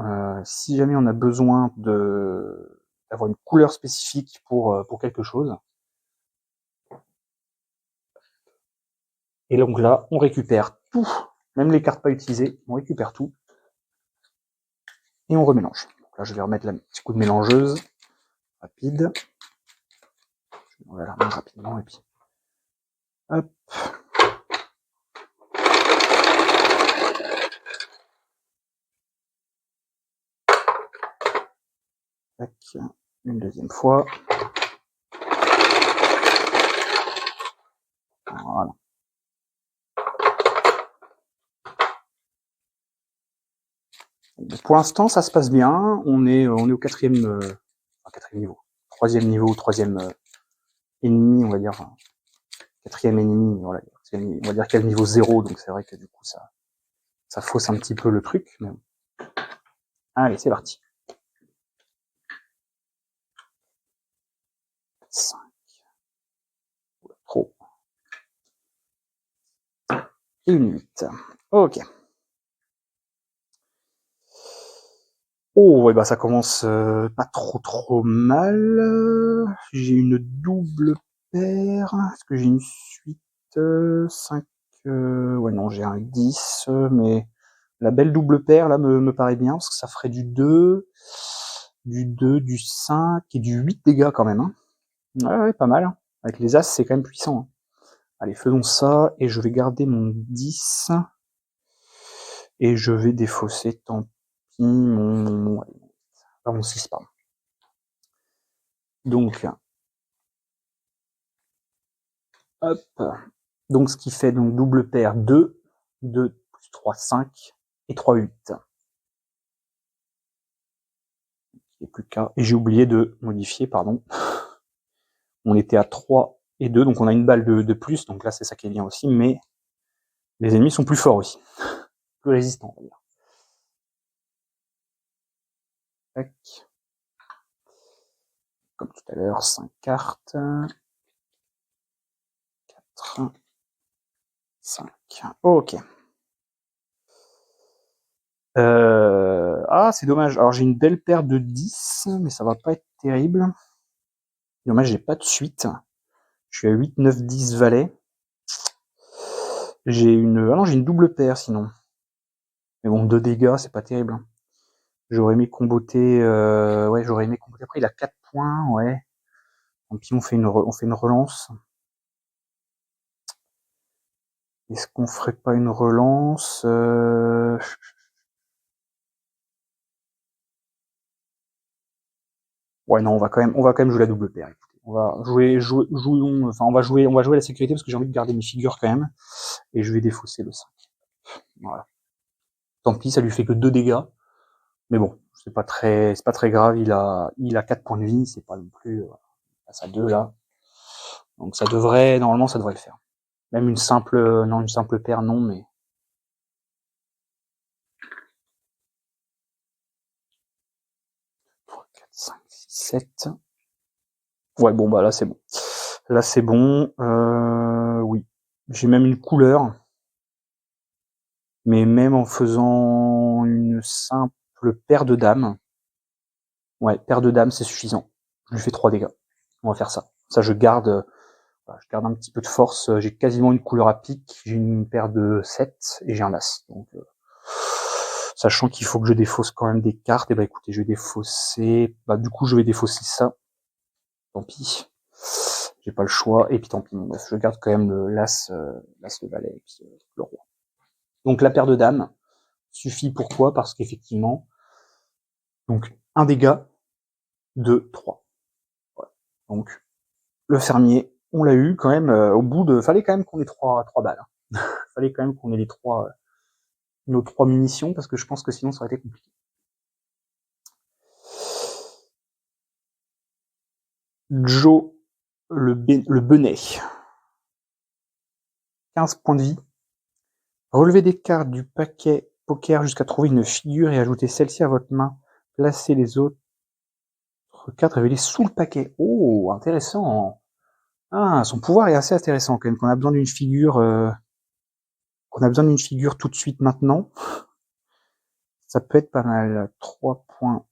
si jamais on a besoin d'avoir une couleur spécifique pour quelque chose, et donc là, on récupère tout, même les cartes pas utilisées, on récupère tout, et on remélange. Donc là, je vais remettre un petit coup de mélangeuse, rapide. On va la remettre rapidement, et puis, hop. Tac, une deuxième fois. Voilà. Pour l'instant, ça se passe bien. On est au quatrième niveau. Troisième niveau, troisième ennemi, on va dire. Enfin, quatrième ennemi, voilà. On va dire qu'il y a le niveau 0, donc c'est vrai que du coup, ça fausse un petit peu le truc. Mais... Allez, c'est parti. 5. Trop. Et une 8. Ok. Oh, ouais, bah ça commence pas trop mal. J'ai une double paire. Est-ce que j'ai une suite 5 ouais, non, j'ai un 10, mais la belle double paire, là, me paraît bien, parce que ça ferait du 2, du 5 et du 8 dégâts quand même. Hein. Ouais, pas mal. Hein. Avec les As, c'est quand même puissant. Hein. Allez, faisons ça, et je vais garder mon 10, et je vais défausser, tant pis, mon 6, pardon. Donc, hop. Donc, ce qui fait donc double paire 2, 2 plus 3, 5, et 3, 8. Et plus qu'à. Et j'ai oublié de modifier, pardon. On était à 3 et 2, donc on a une balle de plus, donc là c'est ça qui est bien aussi, mais les ennemis sont plus forts aussi. Plus résistants, on va dire. Tac. Comme tout à l'heure, 5 cartes. 4, 5. Ok. Ah, c'est dommage. Alors j'ai une belle paire de 10, mais ça va pas être terrible. Dommage, j'ai pas de suite. Je suis à 8, 9, 10 valets. J'ai une... Ah non, j'ai une double paire sinon. Mais bon, 2 dégâts, c'est pas terrible. Hein. J'aurais aimé comboter, ouais, j'aurais aimé comboter. Après, il a 4 points, ouais. Et puis on fait une relance. Est-ce qu'on ferait pas une relance Ouais, non, on va quand même jouer la double paire. Écoutez. On va on va jouer la sécurité parce que j'ai envie de garder mes figures quand même. Et je vais défausser le 5. Voilà. Tant pis, ça lui fait que 2 dégâts. Mais bon, c'est pas très grave. Il a 4 points de vie. C'est pas non plus, passe à 2 là. Donc normalement, ça devrait le faire. Même une simple paire, non, mais. 3, 4, 5, 6, 7. Ouais, bon, bah là, c'est bon. Là, c'est bon. Oui. J'ai même une couleur. Mais même en faisant une simple paire de dames. Ouais, paire de dames, c'est suffisant. Je lui fais 3 dégâts. On va faire ça. Ça, je garde un petit peu de force. J'ai quasiment une couleur à pique. J'ai une paire de 7 et j'ai un as. Donc, sachant qu'il faut que je défausse quand même des cartes, et bah écoutez, je vais défausser. Bah du coup, je vais défausser ça. Tant pis. J'ai pas le choix. Et puis tant pis, je garde quand même l'as de valet et puis le roi. Donc la paire de dames suffit. Pourquoi? Parce qu'effectivement, donc un dégât, 2, 3. Voilà. Donc le fermier, on l'a eu quand même au bout de. Fallait quand même qu'on ait 3 balles. Hein. Fallait quand même qu'on ait les 3 nos 3 munitions parce que je pense que sinon ça aurait été compliqué. Joe le Benet. 15 points de vie. Relevez des cartes du paquet poker jusqu'à trouver une figure et ajoutez celle-ci à votre main. Placez les autres cartes révélées sous le paquet. Oh, intéressant. Ah, son pouvoir est assez intéressant quand même. Qu'on a besoin d'une figure, tout de suite maintenant. Ça peut être pas mal. 3 points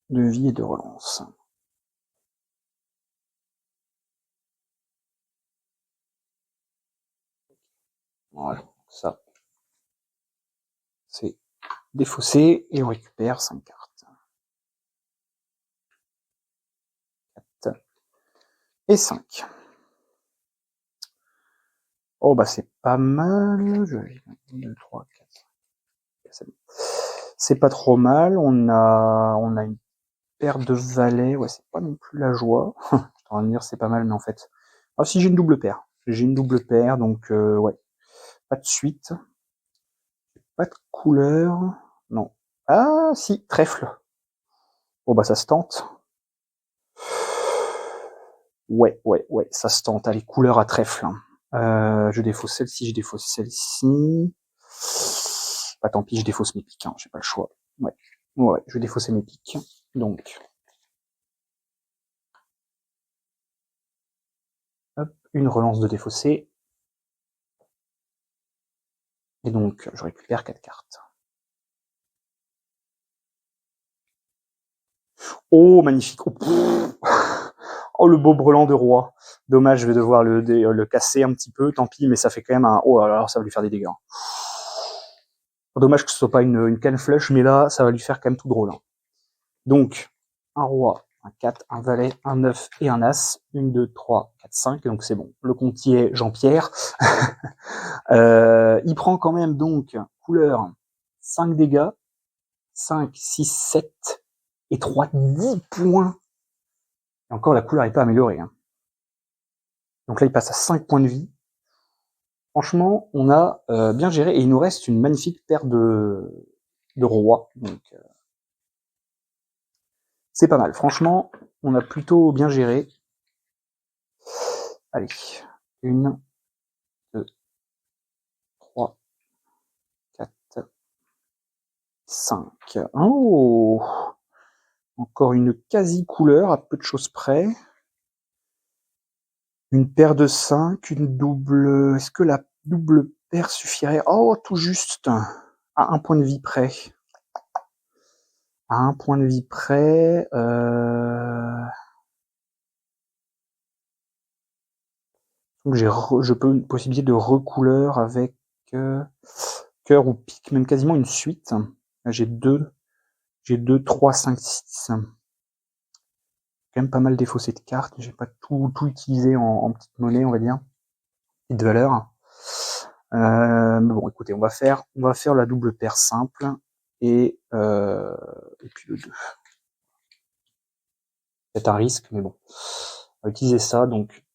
de vie et de relance. Voilà, ça. C'est défaussé et on récupère 5 cartes. 4 et 5. Oh bah c'est pas mal. 2, 3, 4. C'est pas trop mal. On a une paire de valets. Ouais, c'est pas non plus la joie. Je suis en train de dire c'est pas mal, mais en fait. Ah si, j'ai une double paire. J'ai une double paire, donc ouais. Pas de suite. Pas de couleur. Non. Ah si, trèfle. Bon bah ça se tente. Ouais, ça se tente. Allez, couleur à trèfle. Je défausse celle-ci, je défausse celle-ci. Bah tant pis, je défausse mes piques, hein, j'ai pas le choix. Ouais, je vais défausser mes piques. Donc, hop, une relance de défaussé. Et donc, je récupère 4 cartes. Oh, magnifique. Oh, le beau brelan de roi. Dommage, je vais devoir le casser un petit peu, tant pis, mais ça fait quand même un... Oh, alors ça va lui faire des dégâts. Dommage que ce soit pas une canne flush, mais là, ça va lui faire quand même tout drôle. Hein. Donc, un roi, un 4, un valet, un 9 et un as. 1, 2, 3, 4, 5. Donc c'est bon. Le compte y est, Jean-Pierre. Il prend quand même donc, couleur, 5 dégâts. 5, 6, 7 et 3, 10 points. Et encore, la couleur n'est pas améliorée. Hein. Donc là, il passe à 5 points de vie. Franchement, on a bien géré. Et il nous reste une magnifique paire de rois. Donc, c'est pas mal. Franchement, on a plutôt bien géré. Allez. 1, 2, 3, 4, 5. Oh! Encore une quasi-couleur à peu de choses près. Une paire de 5, une double... Est-ce que la double paire suffirait? Oh, tout juste. À un point de vie près. À un point de vie près. Donc je peux une possibilité de recouleur avec cœur ou pique, même quasiment une suite. Là, j'ai 2, 3, 5, 6. Quand même pas mal défaussé de cartes. J'ai pas tout utilisé en petite monnaie, on va dire. Petite valeur. Mais bon, écoutez, on va faire la double paire simple et puis le 2. C'est un risque, mais bon. On va utiliser ça, donc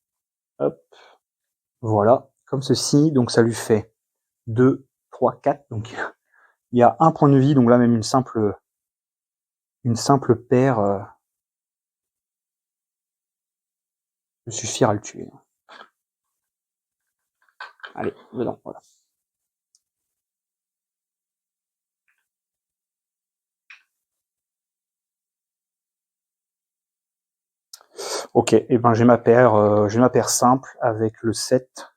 hop, voilà, comme ceci. Donc ça lui fait 2, 3, 4. Donc il y a un point de vie, donc là même une simple paire peut suffire à le tuer. Allez, dedans, voilà. Ok, et ben j'ai ma paire simple avec le 7.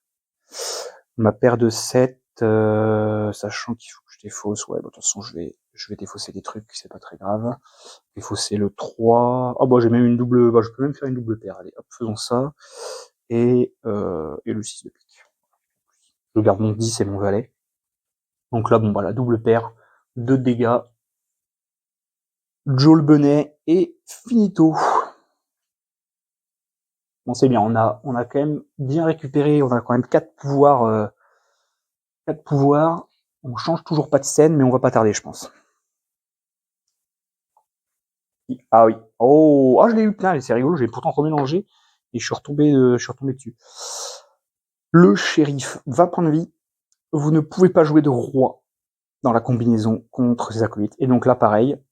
Ma paire de 7, sachant qu'il faut que je défausse, ouais, bah, de toute façon je vais défausser des trucs, c'est pas très grave. Défausser le 3. Oh bah j'ai même une double, bah je peux même faire une double paire. Allez, hop, faisons ça. Et le 6 de pique. Je garde mon 10 et mon valet. Donc là, bon bah la double paire, 2 dégâts. Joe le bonnet et finito. Bon c'est bien, on a quand même bien récupéré, on a quand même 4 pouvoirs. 4 pouvoirs. On change toujours pas de scène, mais on va pas tarder, je pense. Ah oui. Oh, ah, je l'ai eu plein, c'est rigolo, j'ai pourtant remélangé et je suis retombé dessus. Le shérif, 20 points de vie. Vous ne pouvez pas jouer de roi dans la combinaison contre ses acolytes. Et donc là, pareil,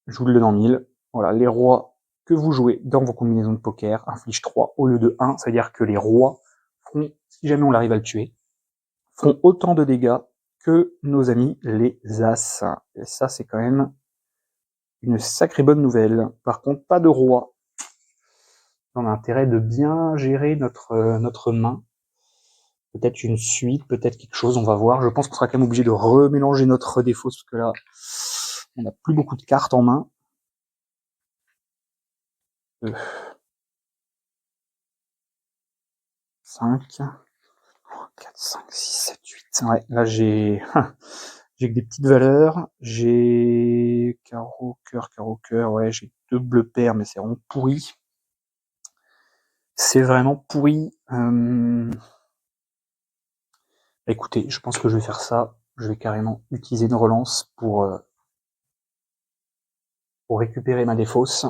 je vous le donne en 1000. Voilà, les rois que vous jouez dans vos combinaisons de poker infligent 3 au lieu de 1. C'est-à-dire que les rois feront, si jamais on arrive à le tuer, feront autant de dégâts que nos amis les as. Et ça, c'est quand même une sacrée bonne nouvelle. Par contre, pas de roi. On a intérêt de bien gérer notre main. Peut-être une suite, peut-être quelque chose, on va voir. Je pense qu'on sera quand même obligé de remélanger notre défaut, parce que là, on n'a plus beaucoup de cartes en main. 5, 4, 5, 6, 7, 8. Ouais, là j'ai que des petites valeurs. J'ai carreau, cœur, ouais, j'ai 2 bleus paires, mais c'est vraiment pourri. C'est vraiment pourri. Écoutez, je pense que je vais faire ça. Je vais carrément utiliser une relance pour récupérer ma défausse.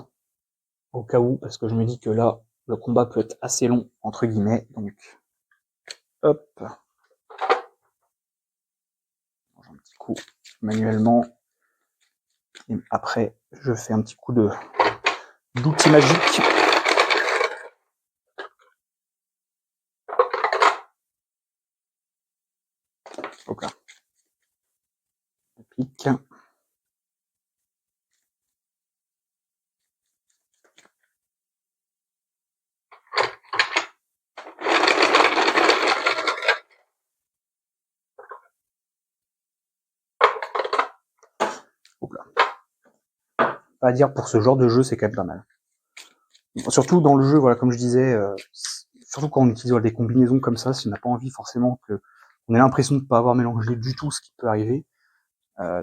Au cas où, parce que je me dis que là, le combat peut être assez long, entre guillemets. Donc, hop. Un petit coup manuellement. Et après, je fais un petit coup d'outil magique. Hop là. Pique. Hop là. Pas à dire, pour ce genre de jeu, c'est quand même pas mal. Surtout dans le jeu, voilà, comme je disais, surtout quand on utilise des combinaisons comme ça, si on n'a pas envie forcément que on ait l'impression de ne pas avoir mélangé du tout ce qui peut arriver,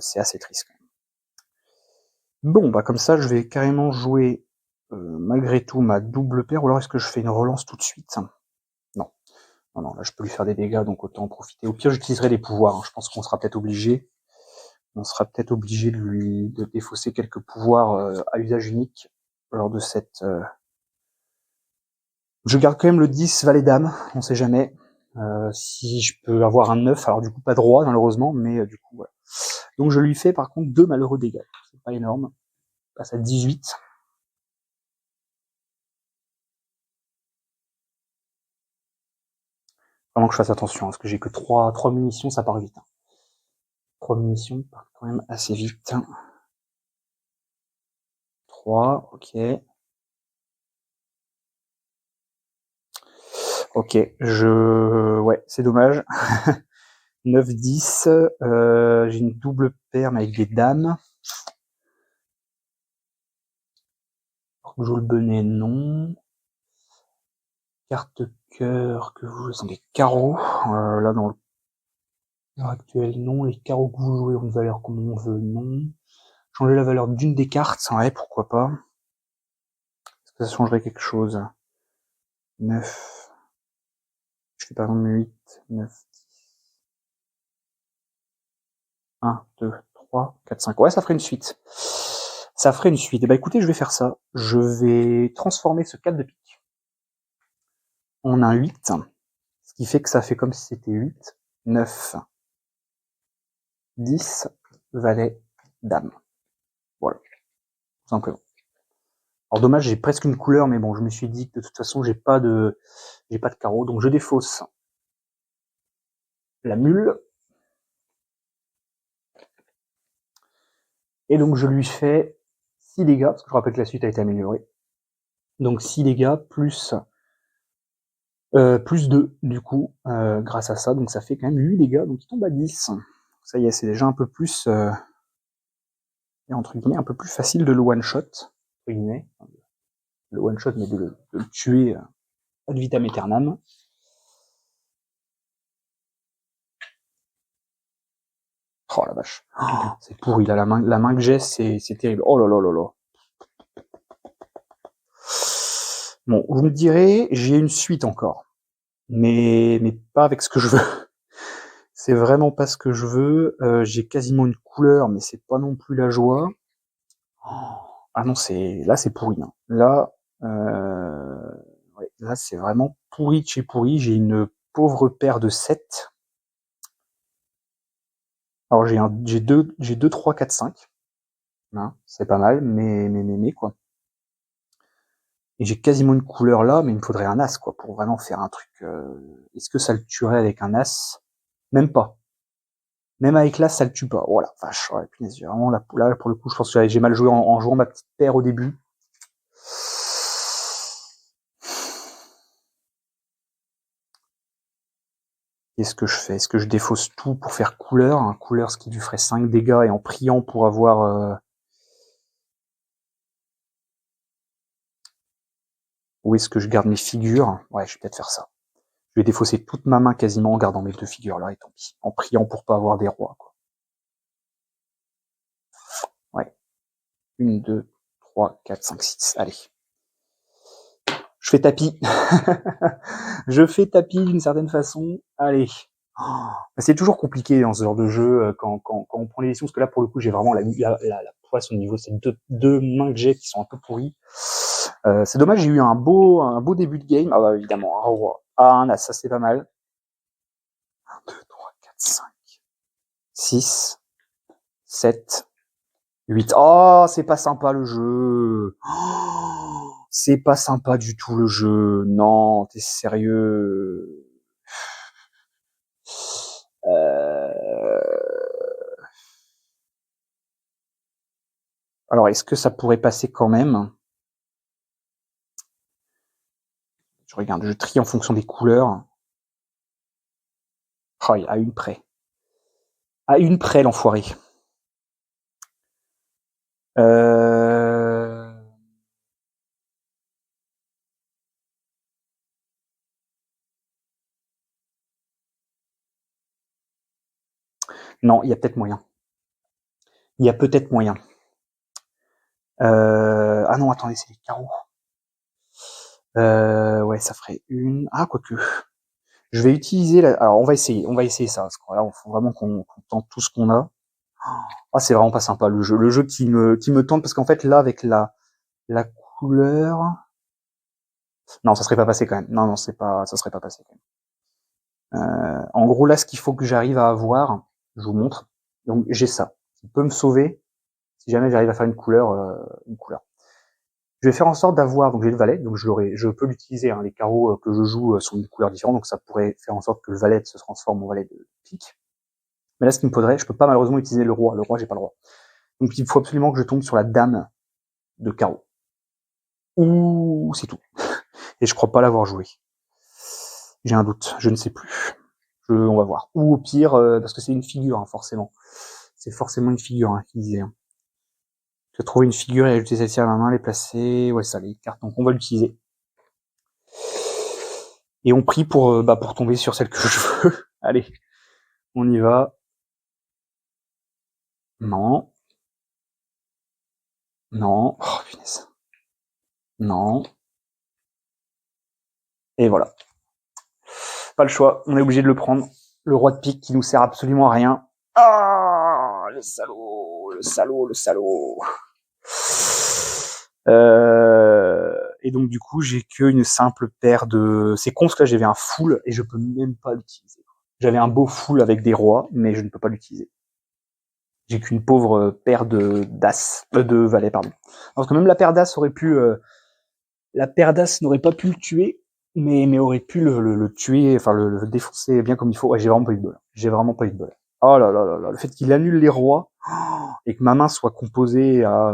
c'est assez triste quand même. Bon, bah comme ça, je vais carrément jouer malgré tout ma double paire, ou alors est-ce que je fais une relance tout de suite? Non. Non, là je peux lui faire des dégâts, donc autant en profiter. Au pire, j'utiliserai les pouvoirs, hein. Je pense qu'on sera peut-être obligé. On sera peut-être obligé de défausser quelques pouvoirs à usage unique lors de cette... Je garde quand même le 10 valet dame, on sait jamais. Si je peux avoir un 9, alors du coup pas de roi malheureusement, mais du coup voilà. Donc je lui fais par contre 2 malheureux dégâts, c'est pas énorme. Je passe à 18. Vraiment que je fasse attention, parce que j'ai que 3 munitions, ça part vite. 3 munitions partent quand même assez vite. 3, ok. Ok, ouais, c'est dommage. 9, 10, j'ai une double paire mais avec des dames. Joue le bonnet, non. Carte cœur, que vous, sont des carreaux. Là, dans À l'heure actuelle, non. Les carreaux que vous jouez ont une valeur comme on veut, non. Changer la valeur d'une des cartes, ouais, pourquoi pas. Est-ce que ça changerait quelque chose? 9. Je fais par exemple 8, 9, 10. 1, 2, 3, 4, 5. Ouais, ça ferait une suite. Ça ferait une suite. Et bah écoutez, je vais faire ça. Je vais transformer ce 4 de pique en un 8. Ce qui fait que ça fait comme si c'était 8, 9, 10, valet, dame. Voilà, tout simplement. Alors dommage, j'ai presque une couleur, mais bon, je me suis dit que de toute façon, j'ai pas de carreau, donc je défausse la mule. Et donc je lui fais 6 dégâts, parce que je rappelle que la suite a été améliorée. Donc 6 dégâts plus 2 du coup, grâce à ça, donc ça fait quand même 8 dégâts, donc il tombe à 10. Ça y est, c'est déjà un peu plus, entre guillemets, un peu plus facile de le one-shot, entre guillemets. Le one-shot, mais de le tuer ad vitam aeternam. Oh la vache, oh, c'est pourri là, la main que j'ai, c'est terrible. Oh là là là là. Bon, vous me direz, j'ai une suite encore, mais pas avec ce que je veux. C'est vraiment pas ce que je veux. J'ai quasiment une couleur, mais c'est pas non plus la joie. Ah non, c'est pourri. Hein. Là, ouais, là c'est vraiment pourri de chez pourri. J'ai une pauvre paire de 7. Alors j'ai 2, 3, 4, 5. Hein, c'est pas mal, mais quoi. Et j'ai quasiment une couleur là, mais il me faudrait un as quoi pour vraiment faire un truc. Est-ce que ça le tuerait avec un as? Même pas. Même avec l'as, ça le tue pas. Voilà, vache, ouais, punaise, vraiment là pour le coup, je pense que j'ai mal joué en jouant ma petite paire au début. Qu'est-ce que je fais? Est-ce que je défausse tout pour faire couleur? Un couleur, ce qui lui ferait 5 dégâts, et en priant pour avoir... Où est-ce que je garde mes figures? Ouais, je vais peut-être faire ça. Je vais défausser toute ma main quasiment en gardant mes 2 figures là, et tant pis. En priant pour pas avoir des rois, quoi. Ouais. 1, 2, 3, 4, 5, 6. Allez. Je fais tapis. Je fais tapis d'une certaine façon. Allez. Oh, c'est toujours compliqué dans ce genre de jeu quand on prend l'édition, parce que là pour le coup j'ai vraiment la poisse au niveau de ces deux mains que j'ai qui sont un peu pourries. C'est dommage, j'ai eu un beau début de game. Ah bah évidemment, un roi. Ah, un as, ça c'est pas mal. 1, 2, 3, 4, 5, 6, 7, 8. Oh, c'est pas sympa le jeu. Oh, c'est pas sympa du tout le jeu. Non, t'es sérieux. Alors, est-ce que ça pourrait passer quand même? Je regarde, je trie en fonction des couleurs. Oh, à une près. À une près, l'enfoiré. Non, il y a peut-être moyen. Il y a peut-être moyen. Ah non, attendez, c'est les carreaux. Ouais, ça ferait une... Ah, quoique. Je vais utiliser la... Alors, on va essayer ça, parce que là, il faut vraiment qu'on tente tout ce qu'on a. Ah, c'est vraiment pas sympa, le jeu. Le jeu qui me tente, parce qu'en fait, là, avec la couleur... Non, ça serait pas passé quand même. Non, ça serait pas passé quand même. En gros, là, ce qu'il faut que j'arrive à avoir, je vous montre. Donc, j'ai ça. Qui peut me sauver si jamais j'arrive à faire une couleur. Je vais faire en sorte d'avoir, donc j'ai le valet, donc je peux l'utiliser, hein, les carreaux que je joue sont d'une couleur différente, donc ça pourrait faire en sorte que le valet se transforme en valet de pique. Mais là, ce qu'il me faudrait, je peux pas malheureusement utiliser le roi. Le roi, j'ai pas le roi. Donc il faut absolument que je tombe sur la dame de carreau. Ouh, c'est tout. Et je crois pas l'avoir joué. J'ai un doute, je ne sais plus. On va voir. Ou au pire, parce que c'est une figure, hein, forcément. C'est forcément une figure, hein, qui disait. Hein. Je vais trouver une figure et ajouter celle-ci à ma main, les placer. Ouais, ça, les cartes. Donc on va l'utiliser. Et on prie pour tomber sur celle que je veux. Allez. on y va. Non. Non. Oh, punaise. Non. Et voilà. Pas le choix, on est obligé de le prendre. Le roi de pique qui nous sert absolument à rien. Ah, le salaud, le salaud, le salaud. Et donc du coup, j'ai qu'une simple paire de... C'est con parce que là, j'avais un full et je peux même pas l'utiliser. J'avais un beau full avec des rois, mais je ne peux pas l'utiliser. J'ai qu'une pauvre paire de valets, pardon. Parce que même la paire d'as aurait pu... la paire d'as n'aurait pas pu le tuer, mais aurait pu le tuer, enfin le défoncer bien comme il faut. Ouais, j'ai vraiment pas eu de bol. J'ai vraiment pas eu de bol. Oh là là là là, le fait qu'il annule les rois et que ma main soit composée à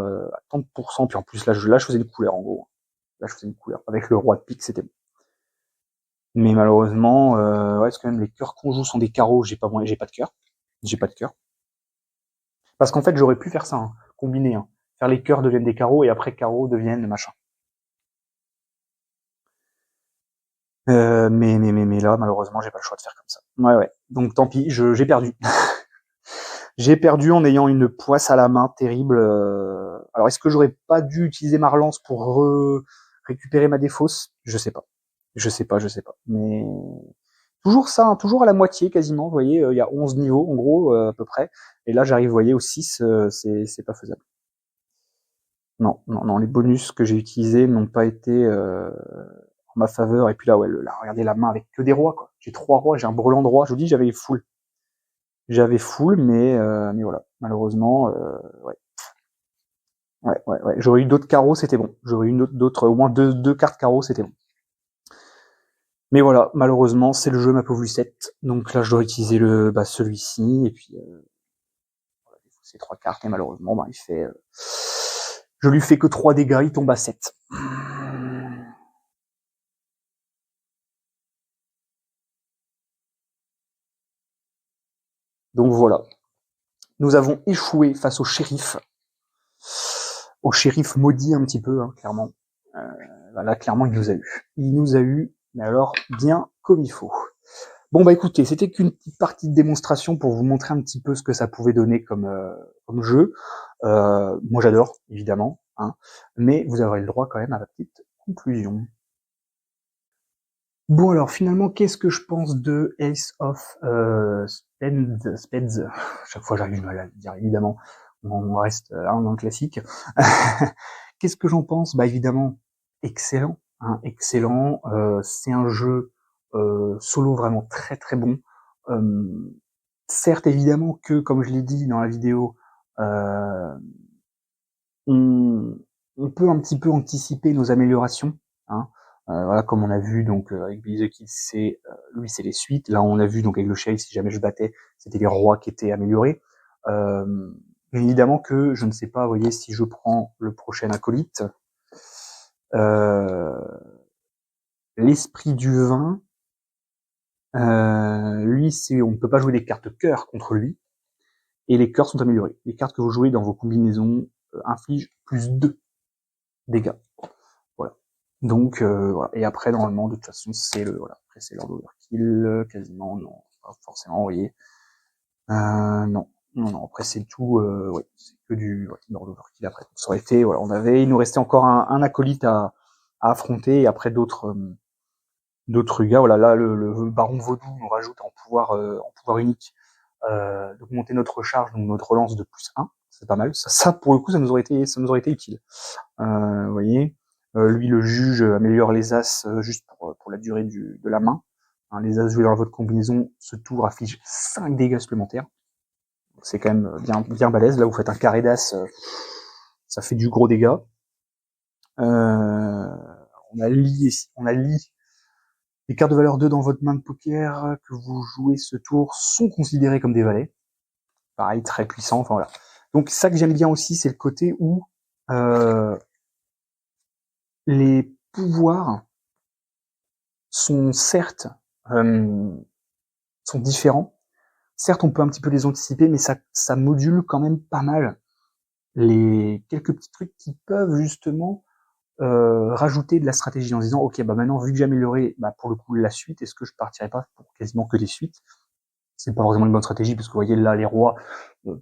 30%, puis en plus là je faisais une couleur en gros. Là je faisais une couleur. Avec le roi de pique, c'était bon. Mais malheureusement, ouais, parce que même les cœurs qu'on joue sont des carreaux, j'ai pas de cœur. J'ai pas de cœur. Parce qu'en fait j'aurais pu faire ça, hein, combiner, hein. Faire les cœurs deviennent des carreaux et après carreaux deviennent machin. Mais là, malheureusement, j'ai pas le choix de faire comme ça. Ouais, ouais. Donc tant pis, j'ai perdu. J'ai perdu en ayant une poisse à la main terrible. Alors, est-ce que j'aurais pas dû utiliser ma relance pour récupérer ma défausse? Je sais pas. Je sais pas, je sais pas. Mais toujours ça, hein, toujours à la moitié quasiment. Vous voyez, il y a 11 niveaux en gros à peu près. Et là, j'arrive, vous voyez, au 6, c'est pas faisable. Non, non, non. Les bonus que j'ai utilisés n'ont pas été en ma faveur. Et puis là, ouais, là, regardez la main avec que des rois, quoi. J'ai 3 rois, j'ai un brelan de roi. Je vous dis, j'avais full. J'avais full, mais voilà. Malheureusement, ouais. Ouais, ouais, ouais. J'aurais eu d'autres carreaux, c'était bon. J'aurais eu d'autres, au moins deux cartes carreaux, c'était bon. Mais voilà, malheureusement, c'est le jeu ma pauvre Lucette. Donc là, je dois utiliser celui-ci, et puis voilà, ces 3 cartes, et malheureusement, il fait... je lui fais que 3 dégâts, il tombe à 7. Donc voilà. Nous avons échoué face au shérif. Au shérif maudit un petit peu, hein, clairement. Là, clairement, il nous a eu. Il nous a eu, mais alors bien comme il faut. Bon bah écoutez, c'était qu'une petite partie de démonstration pour vous montrer un petit peu ce que ça pouvait donner comme jeu. Moi j'adore, évidemment, hein, mais vous aurez le droit quand même à la petite conclusion. Bon alors finalement, qu'est-ce que je pense de Ace of Spades? Chaque fois j'arrive mal à le dire, évidemment. On reste dans le classique. Qu'est-ce que j'en pense? Bah évidemment, excellent, hein, excellent. C'est un jeu solo vraiment très très bon. Certes, évidemment que, comme je l'ai dit dans la vidéo, euh, on, on peut un petit peu anticiper nos améliorations, hein. Voilà, comme on a vu donc avec Billy the Kid, lui c'est les suites. Là, on a vu donc avec le shérif, si jamais je battais, c'était les rois qui étaient améliorés. Euh, Évidemment que je ne sais pas, vous voyez, si je prends le prochain acolyte, euh, l'esprit du vin, lui, on ne peut pas jouer des cartes cœur contre lui, et les cœurs sont améliorés. Les cartes que vous jouez dans vos combinaisons infligent plus 2 dégâts. Voilà. Donc voilà. Et après, normalement, de toute façon, c'est voilà. Après, c'est Lord Overkill, quasiment, non, pas forcément, vous voyez. Non. Non, non, après c'est tout, ouais, c'est que du Lord Overkill après. Ça aurait été, voilà, il nous restait encore un acolyte à affronter, et après d'autres gars. Voilà, là, le Baron Vaudou nous rajoute en pouvoir unique, d'augmenter notre recharge, donc notre relance de +1. C'est pas mal. Ça, pour le coup, ça nous aurait été utile. Vous voyez, lui, le juge améliore les as juste pour la durée de la main. Hein, les as joués dans votre combinaison, ce tour affiche 5 dégâts supplémentaires. C'est quand même bien balèze. Là, vous faites un carré d'as, ça fait du gros dégât. On a lit les cartes de valeur 2 dans votre main de poker que vous jouez ce tour sont considérées comme des valets. Pareil, très puissant. Enfin voilà. Donc ça que j'aime bien aussi, c'est le côté où les pouvoirs sont certes sont différents. Certes, on peut un petit peu les anticiper, mais ça module quand même pas mal les quelques petits trucs qui peuvent justement rajouter de la stratégie en se disant ok, bah maintenant vu que j'ai amélioré, bah pour le coup la suite, est-ce que je partirais pas pour quasiment que des suites? c'est pas forcément une bonne stratégie, parce que vous voyez là les rois,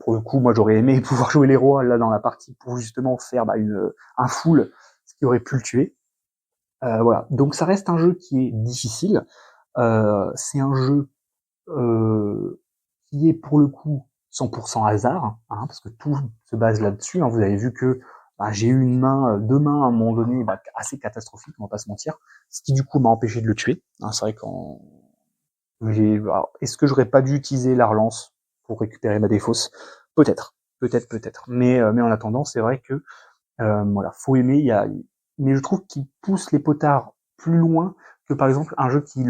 pour le coup, moi j'aurais aimé pouvoir jouer les rois là dans la partie pour justement faire un full, ce qui aurait pu le tuer. Voilà, donc ça reste un jeu qui est difficile. C'est un jeu qui est pour le coup 100% hasard, hein, parce que tout se base là-dessus. Hein. Vous avez vu que j'ai eu deux mains à un moment donné assez catastrophiques, on va pas se mentir, ce qui du coup m'a empêché de le tuer. Hein, c'est vrai qu'en est-ce que j'aurais pas dû utiliser la relance pour récupérer ma défausse? Peut-être, peut-être. Mais en attendant, c'est vrai que voilà, faut aimer. Mais je trouve qu'il pousse les potards plus loin que par exemple un jeu qui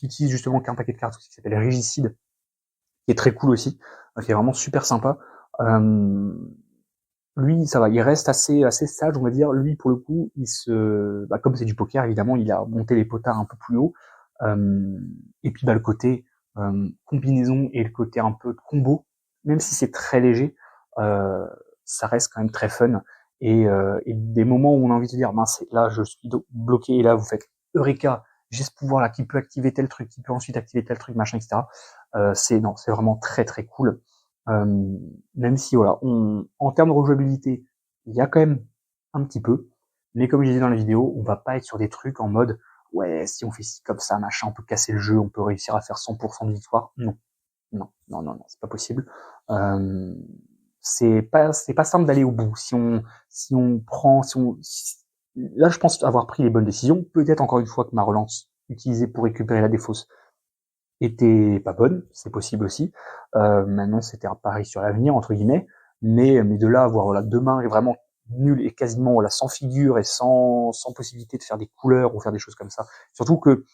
utilise justement qu'un paquet de cartes qui s'appelle Régicide, qui est très cool aussi, qui est vraiment super sympa. Euh, Lui, ça va, il reste assez sage, on va dire. Lui, pour le coup, comme c'est du poker, évidemment, il a monté les potards un peu plus haut. Et puis, le côté combinaison et le côté un peu combo, même si c'est très léger, euh, ça reste quand même très fun. Et des moments où on a envie de se dire, mince, là, je suis bloqué, et là, vous faites Eureka, j'ai ce pouvoir-là qui peut activer tel truc, qui peut ensuite activer tel truc, machin, etc. C'est vraiment très très cool. Euh, Même si voilà, en termes de rejouabilité, il y a quand même un petit peu, mais comme j'ai dit dans la vidéo, on va pas être sur des trucs en mode ouais, si on fait ci comme ça, machin, on peut casser le jeu, on peut réussir à faire 100% de victoire. Non, non, c'est pas possible. Euh, c'est pas simple d'aller au bout. Si on prend, là, je pense avoir pris les bonnes décisions. Peut-être encore une fois que ma relance utilisée pour récupérer la défausse était pas bonne, c'est possible aussi. Maintenant, c'était un pari sur l'avenir entre guillemets, mais de là à avoir voilà, deux mains vraiment nul et quasiment voilà, sans figure et sans possibilité de faire des couleurs ou faire des choses comme ça. Surtout que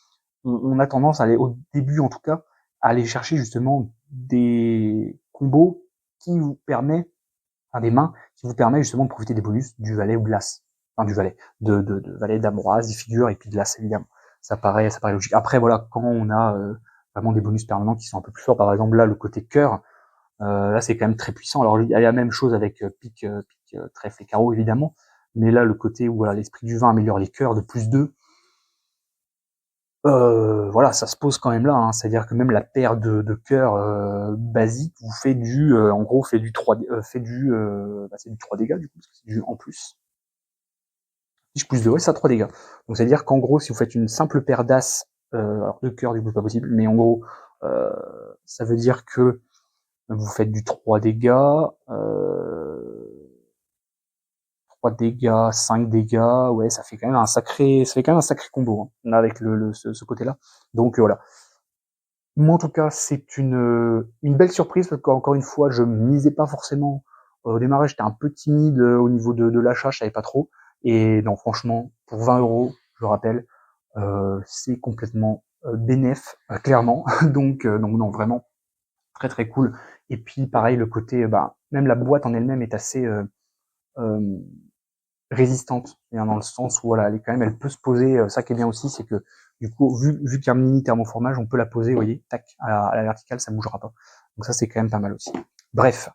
on a tendance à aller au début en tout cas à aller chercher justement des combos qui vous permettent, enfin des mains qui vous permettent justement de profiter des bonus du valet ou de l'as, enfin du valet, de valet d'Amoras, des figures et puis de l'as évidemment. Ça paraît logique. Après voilà, quand on a vraiment des bonus permanents qui sont un peu plus forts, par exemple là le côté cœur, là c'est quand même très puissant. Alors il y a la même chose avec pique, trèfle et carreau évidemment, mais là le côté où voilà l'esprit du vin améliore les cœurs de plus 2. Voilà, ça se pose quand même là, hein. C'est-à-dire que même la paire de cœurs basique vous fait en gros, fait du 3, c'est du 3 dégâts du coup, parce que c'est du en plus. Si plus 2, ouais, ça 3 dégâts. Donc c'est-à-dire qu'en gros, si vous faites une simple paire d'as, alors de cœur du coup c'est pas possible, mais en gros, euh, ça veut dire que vous faites du 3 dégâts, 3 dégâts, 5 dégâts, ouais, ça fait quand même un sacré combo, hein, là, avec ce côté-là. Donc voilà. Moi, en tout cas, c'est une belle surprise parce qu'encore une fois, je misais pas forcément. Au démarrage, j'étais un peu timide au niveau de l'achat, je savais pas trop. Et non, franchement, pour 20 €, je le rappelle, c'est complètement bénef, clairement. Donc non, vraiment très très cool. Et puis pareil, le côté, même la boîte en elle-même est assez euh, résistante, dans le sens où voilà, elle peut se poser. Ça qui est bien aussi, c'est que du coup, vu qu'il y a un mini thermoformage, on peut la poser, vous voyez, tac, à la verticale, ça ne bougera pas. Donc ça, c'est quand même pas mal aussi. Bref,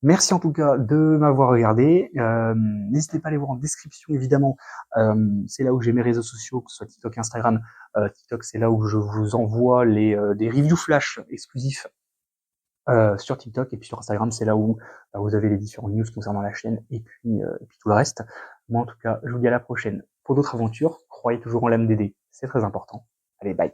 merci en tout cas de m'avoir regardé. N'hésitez pas à aller voir en description, évidemment. C'est là où j'ai mes réseaux sociaux, que ce soit TikTok, Instagram. TikTok, c'est là où je vous envoie des reviews flash exclusifs sur TikTok, et puis sur Instagram, c'est là où vous avez les différentes news concernant la chaîne et puis tout le reste. Moi, en tout cas, je vous dis à la prochaine pour d'autres aventures. Croyez toujours en l'âme d'aider, c'est très important. Allez, bye.